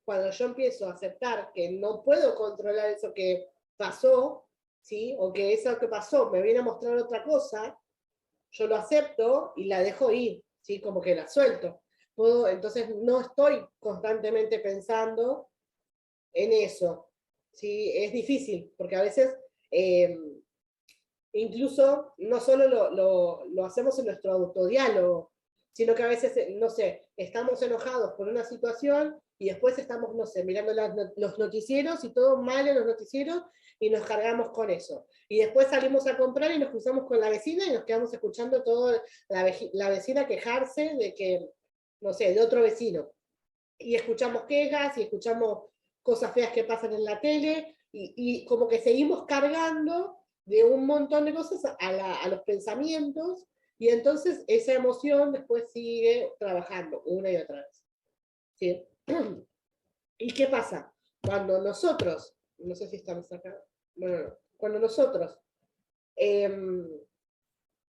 Cuando yo empiezo a aceptar que no puedo controlar eso que pasó, ¿sí? O que eso que pasó me viene a mostrar otra cosa, yo lo acepto y la dejo ir, ¿sí? Como que la suelto. Entonces no estoy constantemente pensando en eso. ¿sí? Es difícil, porque a veces incluso no solo lo hacemos en nuestro autodiálogo, sino que a veces, no sé, estamos enojados por una situación y después estamos, no sé, mirando los noticieros y todo mal en los noticieros y nos cargamos con eso. Y después salimos a comprar y nos cruzamos con la vecina y nos quedamos escuchando todo la vecina quejarse de que, no sé, de otro vecino. Y escuchamos quejas y escuchamos cosas feas que pasan en la tele y como que seguimos cargando de un montón de cosas a los pensamientos y entonces esa emoción después sigue trabajando una y otra vez. ¿Sí? ¿Y qué pasa? Cuando nosotros, no sé si estamos acá, bueno, no, cuando nosotros,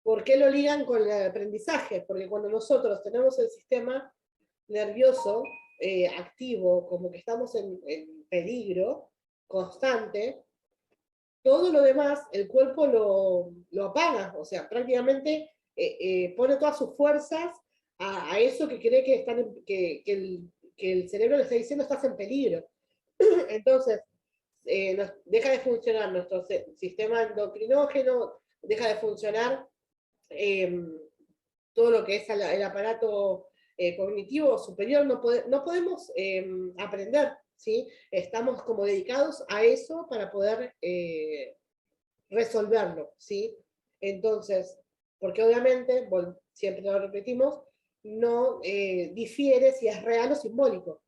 ¿por qué lo ligan con el aprendizaje? Porque cuando nosotros tenemos el sistema nervioso activo, como que estamos en peligro constante, todo lo demás el cuerpo lo apaga, o sea, prácticamente pone todas sus fuerzas a eso que cree que, que el cerebro le está diciendo estás en peligro. Entonces, deja de funcionar nuestro sistema endocrinógeno, deja de funcionar eh, todo lo que es el aparato cognitivo superior, no podemos aprender, ¿sí? Estamos como dedicados a eso para poder resolverlo, ¿sí? Entonces, porque obviamente, bueno, siempre lo repetimos, no difiere si es real o simbólico,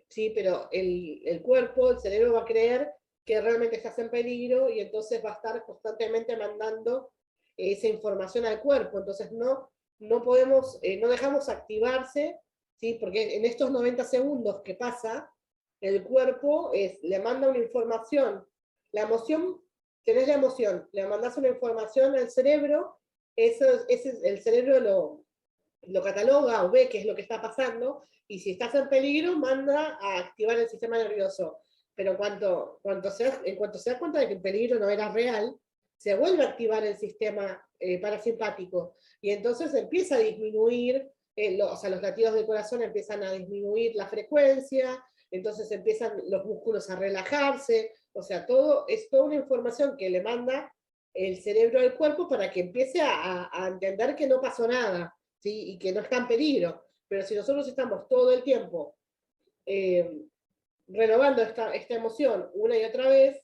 ¿sí? Pero el cuerpo, el cerebro va a creer que realmente estás en peligro y entonces va a estar constantemente mandando esa información al cuerpo, entonces no podemos, no dejamos activarse, ¿sí? Porque en estos 90 segundos que pasa, el cuerpo le manda una información, la emoción, tenés la emoción, le mandás una información al cerebro, el cerebro lo cataloga o ve qué es lo que está pasando, y si estás en peligro, manda a activar el sistema nervioso. Pero en cuanto se da cuenta de que el peligro no era real, se vuelve a activar el sistema parasimpático, y entonces empieza a disminuir, o sea, los latidos del corazón empiezan a disminuir la frecuencia, entonces empiezan los músculos a relajarse, o sea, todo es toda una información que le manda el cerebro al cuerpo para que empiece a entender que no pasó nada, ¿sí? Y que no está en peligro. Pero si nosotros estamos todo el tiempo eh, renovando esta emoción una y otra vez,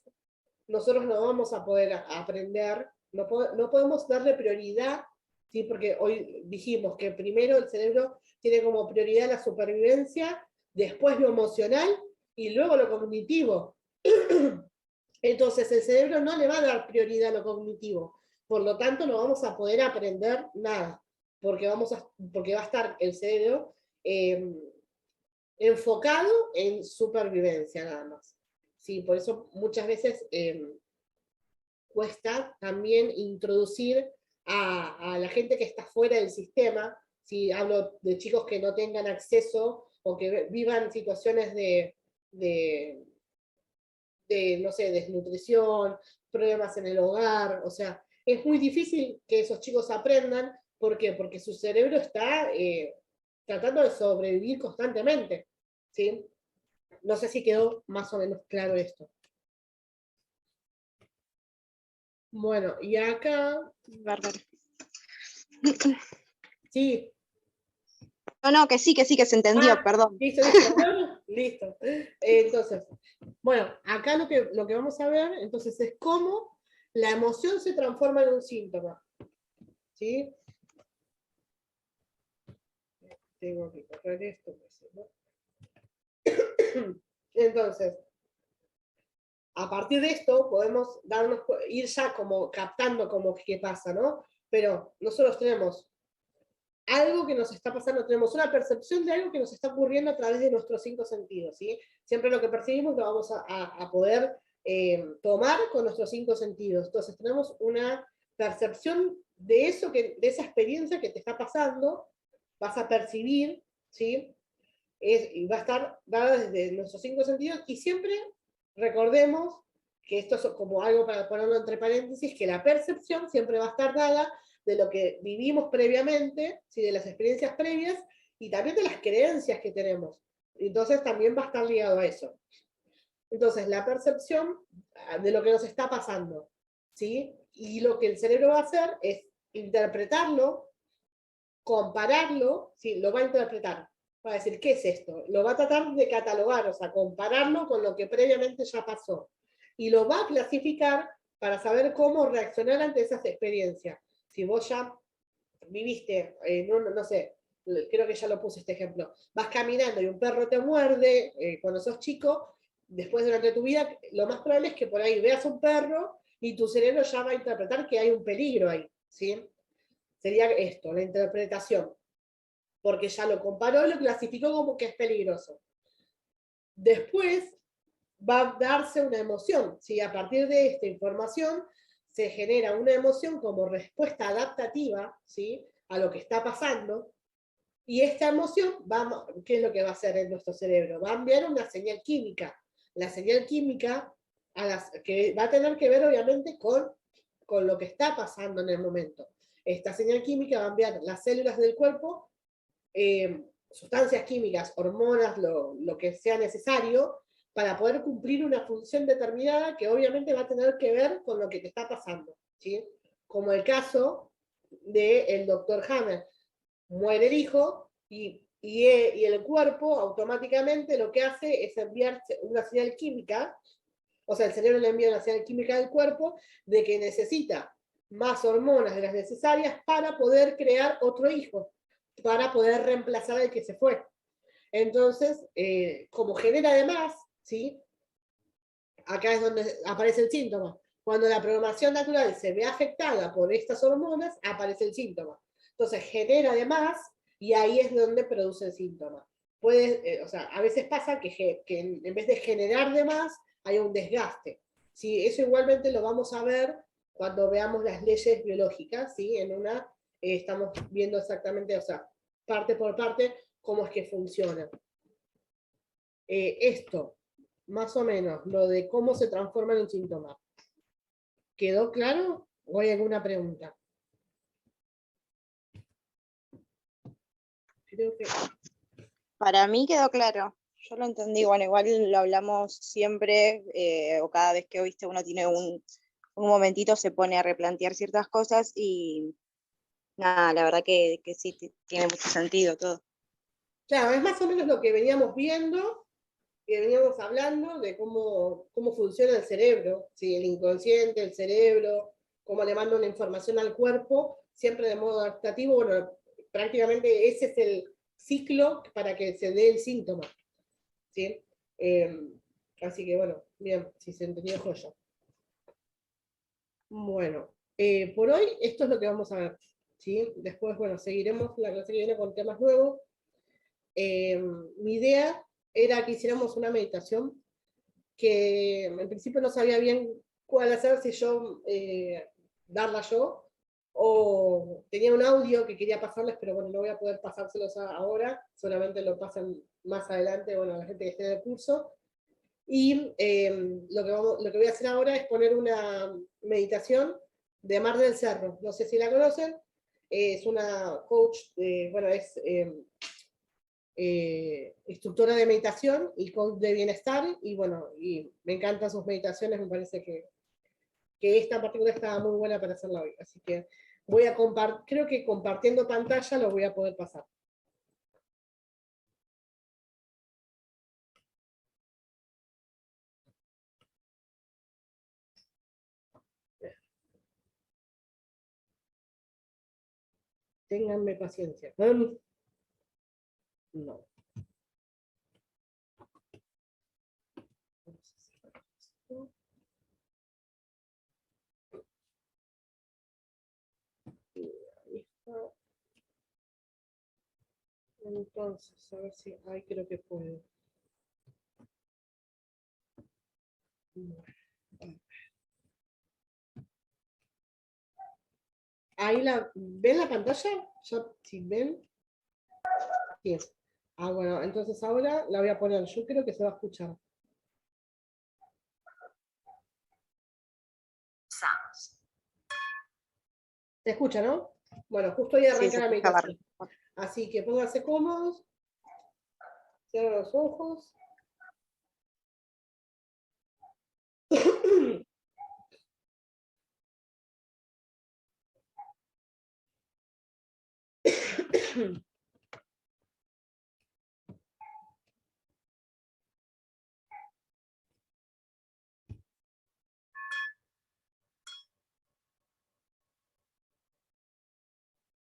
nosotros no vamos a poder aprender, no podemos darle prioridad, ¿sí? Porque hoy dijimos que primero el cerebro tiene como prioridad la supervivencia, después lo emocional y luego lo cognitivo. Entonces el cerebro no le va a dar prioridad a lo cognitivo, por lo tanto no vamos a poder aprender nada, porque va a estar el cerebro eh, enfocado en supervivencia nada más. Sí, por eso muchas veces cuesta también introducir a la gente que está fuera del sistema, si hablo de chicos que no tengan acceso o que vivan situaciones de no sé, desnutrición, problemas en el hogar, o sea, es muy difícil que esos chicos aprendan. ¿Por qué? Porque su cerebro está tratando de sobrevivir constantemente, ¿sí? No sé si quedó más o menos claro esto. Bueno, y acá... Bárbaro. Sí. No, que sí, que se entendió, perdón. Listo. Listo. Entonces, bueno, acá lo que vamos a ver, entonces, es cómo la emoción se transforma en un síntoma. ¿Sí? Tengo que correr esto, ¿no? Entonces, a partir de esto podemos ir ya como captando como qué pasa, ¿no? Pero nosotros tenemos algo que nos está pasando, tenemos una percepción de algo que nos está ocurriendo a través de nuestros 5 sentidos, ¿sí? Siempre lo que percibimos lo vamos a poder tomar con nuestros 5 sentidos. Entonces tenemos una percepción de eso, de esa experiencia que te está pasando, vas a percibir, ¿sí? Y va a estar dada desde nuestros 5 sentidos, y siempre recordemos que esto es como algo para ponerlo entre paréntesis, que la percepción siempre va a estar dada de lo que vivimos previamente, ¿sí? De las experiencias previas, y también de las creencias que tenemos. Entonces también va a estar ligado a eso. Entonces, la percepción de lo que nos está pasando, ¿sí? Y lo que el cerebro va a hacer es interpretarlo, compararlo, ¿sí? Lo va a interpretar, va a decir, ¿qué es esto? Lo va a tratar de catalogar, o sea, compararlo con lo que previamente ya pasó. Y lo va a clasificar para saber cómo reaccionar ante esas experiencias. Si vos ya viviste, no sé, creo que ya lo puse este ejemplo, vas caminando y un perro te muerde cuando sos chico, después durante tu vida, lo más probable es que por ahí veas un perro y tu cerebro ya va a interpretar que hay un peligro ahí, ¿sí? Sería esto, la interpretación, porque ya lo comparó y lo clasificó como que es peligroso. Después va a darse una emoción, ¿sí? A partir de esta información se genera una emoción como respuesta adaptativa, ¿sí? A lo que está pasando, y esta emoción, ¿qué es lo que va a hacer en nuestro cerebro? Va a enviar una señal química. La señal química que va a tener que ver obviamente con lo que está pasando en el momento. Esta señal química va a enviar las células del cuerpo, sustancias químicas, hormonas, lo que sea necesario, para poder cumplir una función determinada que obviamente va a tener que ver con lo que te está pasando, ¿sí? Como el caso del doctor Hammer. Muere el hijo y el cuerpo automáticamente lo que hace es enviar una señal química, o sea, el cerebro le envía una señal química al cuerpo de que necesita más hormonas de las necesarias para poder crear otro hijo, para poder reemplazar al que se fue. Entonces, como genera además, ¿sí? Acá es donde aparece el síntoma. Cuando la programación natural se ve afectada por estas hormonas, aparece el síntoma. Entonces genera además y ahí es donde produce el síntoma. O sea, a veces pasa que en vez de generar de más, hay un desgaste. ¿Sí? Eso igualmente lo vamos a ver cuando veamos las leyes biológicas, ¿sí? En una estamos viendo exactamente, o sea, parte por parte, cómo es que funciona. Esto, más o menos, lo de cómo se transforma en un síntoma. ¿Quedó claro o hay alguna pregunta? Creo que... Para mí quedó claro. Yo lo entendí. Bueno, igual lo hablamos siempre, o cada vez que viste uno tiene un momentito, se pone a replantear ciertas cosas y nada, la verdad que sí, tiene mucho sentido todo. Claro, es más o menos lo que veníamos viendo, que veníamos hablando de cómo funciona el cerebro, ¿sí? El inconsciente, el cerebro, cómo le manda una información al cuerpo, siempre de modo adaptativo. Bueno, prácticamente ese es el ciclo para que se dé el síntoma, ¿sí? Así que bueno, bien, si se entendió, joya. Bueno, por hoy esto es lo que vamos a ver, ¿sí? Después, bueno, seguiremos la clase que viene con temas nuevos. Mi idea era que hiciéramos una meditación que en principio no sabía bien cuál hacer, si yo darla yo, o tenía un audio que quería pasarles, pero bueno, no voy a poder pasárselos ahora, solamente lo pasan más adelante, bueno, a la gente que esté en el curso. Y lo que voy a hacer ahora es poner una meditación de Mar del Cerro. No sé si la conocen. Es una coach, bueno, es instructora de meditación y coach de bienestar. Y bueno, y me encantan sus meditaciones. Me parece que esta en particular estaba muy buena para hacerla hoy. Así que voy a compartir, creo que compartiendo pantalla lo voy a poder pasar. Ténganme paciencia. No. Ahí está. Entonces, a ver si ahí creo que puedo. Ahí ¿ven la pantalla? Si ven. Sí. Ah, bueno, entonces ahora la voy a poner. Yo creo que se va a escuchar. ¿Se escucha, no? Bueno, justo ahí Sí, arranca se la escucha meditación. bárbaro. Así que pónganse cómodos, cierren los ojos.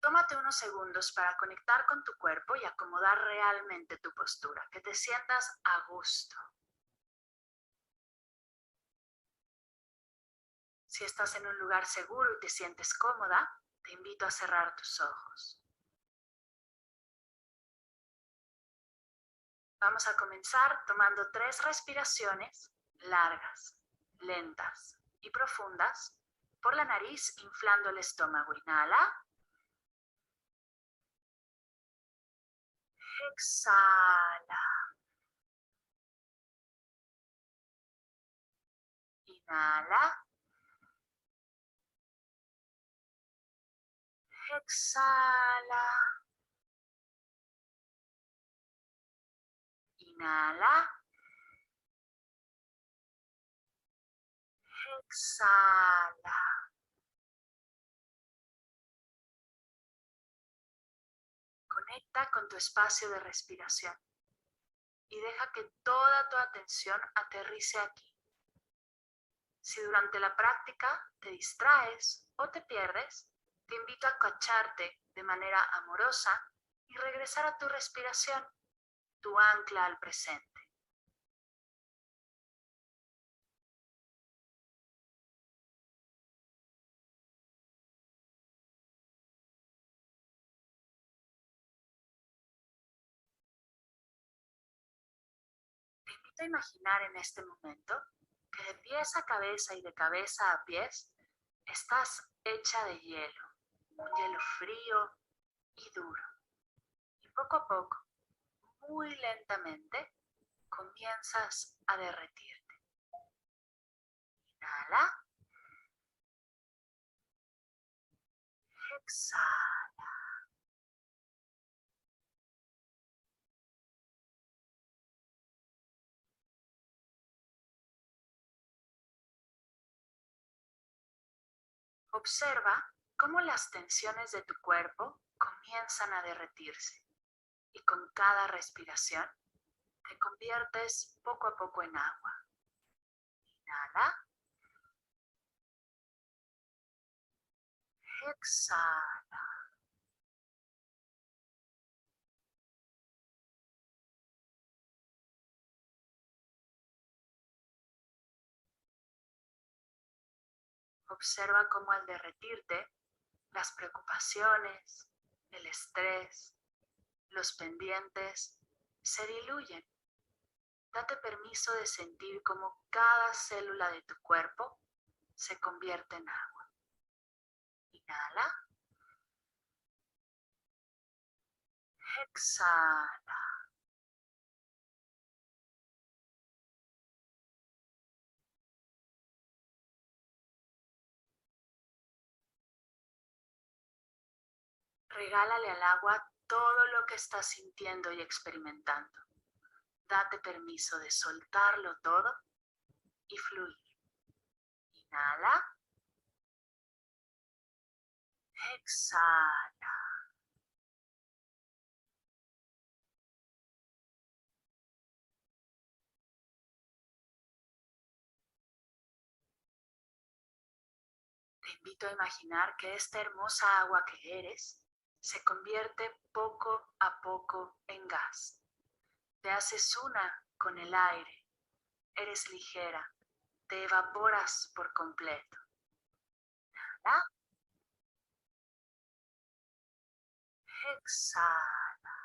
Tómate unos segundos para conectar con tu cuerpo y acomodar realmente tu postura, que te sientas a gusto. Si estás en un lugar seguro y te sientes cómoda, te invito a cerrar tus ojos. Vamos a comenzar tomando 3 respiraciones largas, lentas y profundas por la nariz, inflando el estómago. Inhala. Exhala. Inhala. Exhala. Inhala. Exhala. Conecta con tu espacio de respiración y deja que toda tu atención aterrice aquí. Si durante la práctica te distraes o te pierdes, te invito a cacharte de manera amorosa y regresar a tu respiración, tu ancla al presente. Te invito a imaginar en este momento que de pies a cabeza y de cabeza a pies estás hecha de hielo, un hielo frío y duro. Y poco a poco, muy lentamente, comienzas a derretirte. Inhala. Exhala. Observa cómo las tensiones de tu cuerpo comienzan a derretirse y con cada respiración te conviertes poco a poco en agua. Inhala. Exhala. Observa cómo al derretirte, las preocupaciones, el estrés, los pendientes se diluyen. Date permiso de sentir cómo cada célula de tu cuerpo se convierte en agua. Inhala. Exhala. Regálale al agua todo lo que estás sintiendo y experimentando. Date permiso de soltarlo todo y fluir. Inhala. Exhala. Te invito a imaginar que esta hermosa agua que eres se convierte poco a poco en gas. Te haces una con el aire. Eres ligera. Te evaporas por completo. Inhala. Exhala.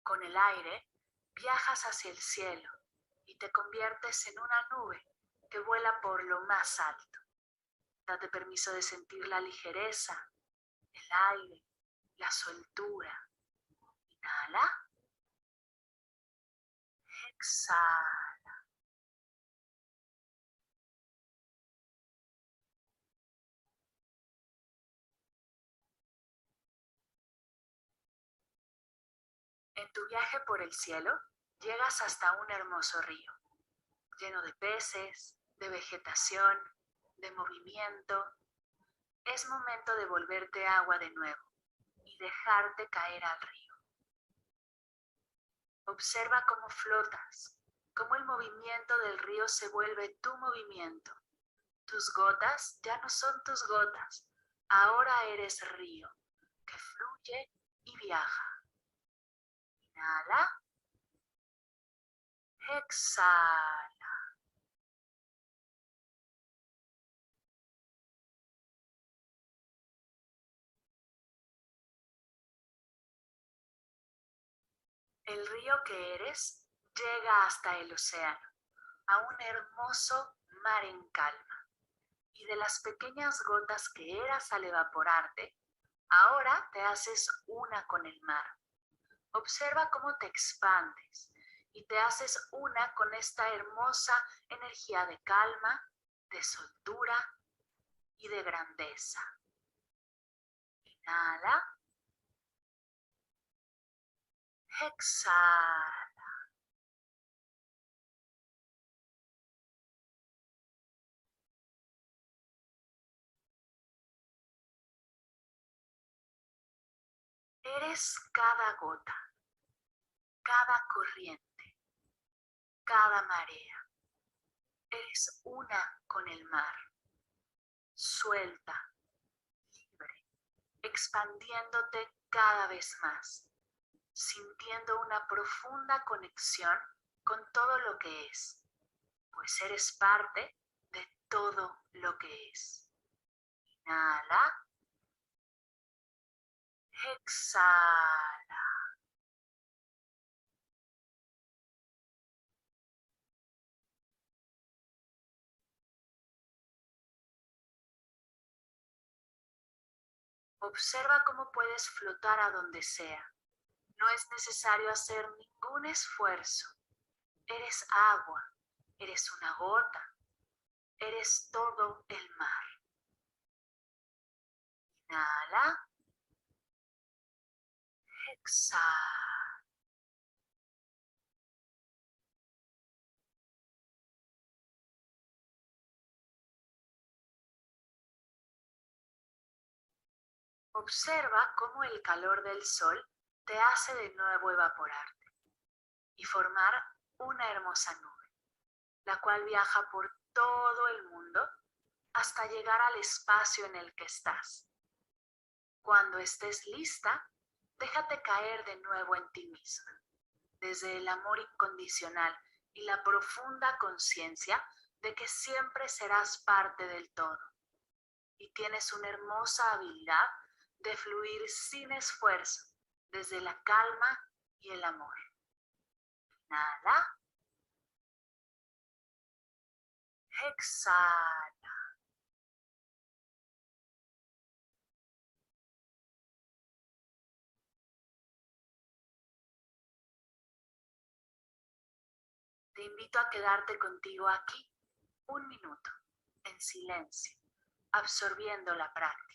Con el aire, viajas hacia el cielo y te conviertes en una nube que vuela por lo más alto. Date permiso de sentir la ligereza, el aire, la soltura. Inhala. Exhala. En tu viaje por el cielo, llegas hasta un hermoso río, lleno de peces, de vegetación, de movimiento. Es momento de volverte agua de nuevo y dejarte caer al río. Observa cómo flotas, cómo el movimiento del río se vuelve tu movimiento. Tus gotas ya no son tus gotas, ahora eres río, que fluye y viaja. Inhala, exhala. El río que eres llega hasta el océano, a un hermoso mar en calma. Y de las pequeñas gotas que eras al evaporarte, ahora te haces una con el mar. Observa cómo te expandes y te haces una con esta hermosa energía de calma, de soltura y de grandeza. Inhala, exhala. Eres cada gota, cada corriente, cada marea. Eres una con el mar, suelta, libre, expandiéndote cada vez más, sintiendo una profunda conexión con todo lo que es, pues eres parte de todo lo que es. Inhala, exhala. Observa cómo puedes flotar a donde sea. No es necesario hacer ningún esfuerzo. Eres agua, eres una gota, eres todo el mar. Inhala, exhala. Observa cómo el calor del sol te hace de nuevo evaporarte y formar una hermosa nube, la cual viaja por todo el mundo hasta llegar al espacio en el que estás. Cuando estés lista, déjate caer de nuevo en ti misma, desde el amor incondicional y la profunda conciencia de que siempre serás parte del todo y tienes una hermosa habilidad de fluir sin esfuerzo desde la calma y el amor. Inhala, exhala. Te invito a quedarte contigo aquí un minuto, en silencio, absorbiendo la práctica.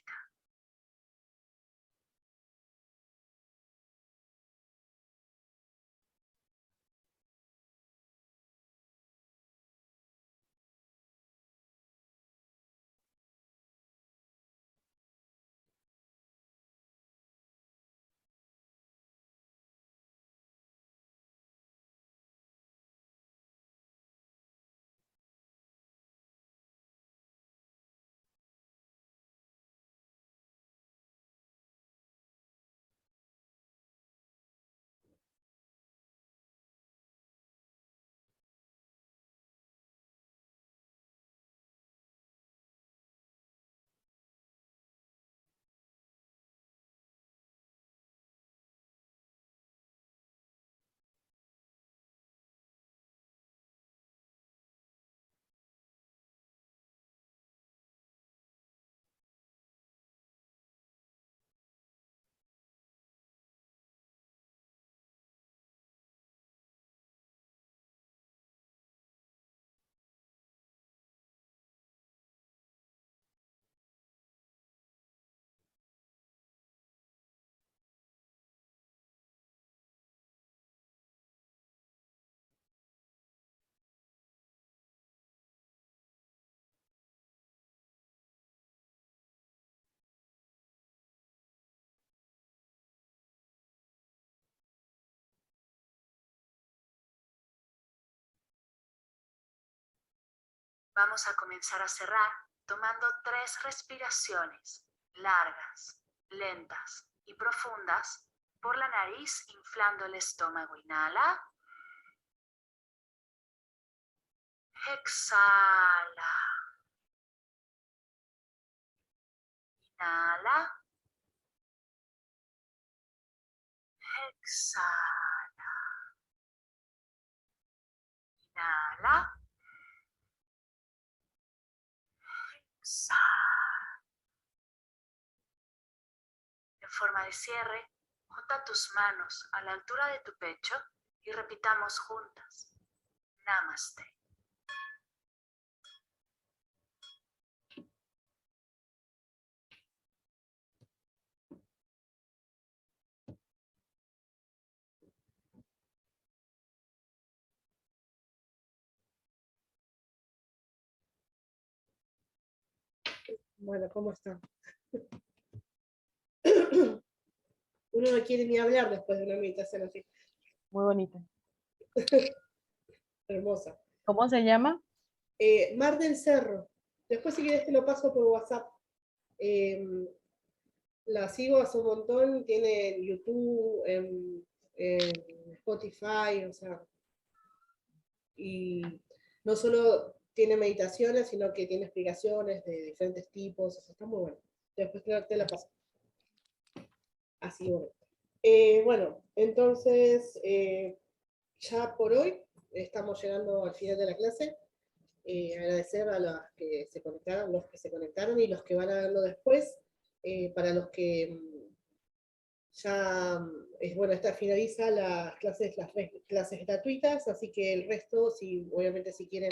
Vamos a comenzar a cerrar tomando 3 respiraciones largas, lentas y profundas por la nariz, inflando el estómago. Inhala. Exhala. Inhala. Exhala. Inhala. Exhala. En forma de cierre, junta tus manos a la altura de tu pecho y repitamos juntas. Namaste. Bueno, ¿cómo están? Uno no quiere ni hablar después de una meditación así. Muy bonita. Hermosa. ¿Cómo se llama? Mar del Cerro. Después si quieres te lo paso por WhatsApp. La sigo hace un montón, tiene en YouTube, en Spotify, o sea, y no solo tiene meditaciones, sino que tiene explicaciones de diferentes tipos, o sea, está muy bueno. Después te la paso. Así, bueno. Bueno, entonces, ya por hoy estamos llegando al final de la clase. Agradecer a los que se conectaron y los que van a verlo después. Para los que ya, bueno, esta finaliza las clases gratuitas, así que el resto, obviamente si quieren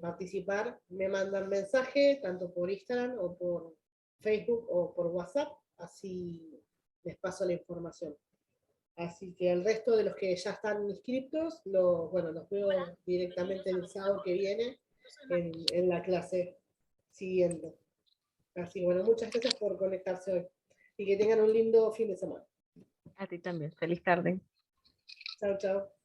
participar, me mandan mensaje, tanto por Instagram o por Facebook o por WhatsApp, así les paso la información. Así que el resto de los que ya están inscritos, los veo directamente el sábado que viene en la clase siguiente. Así que bueno, muchas gracias por conectarse hoy. Y que tengan un lindo fin de semana. A ti también. Feliz tarde. Chao, chao.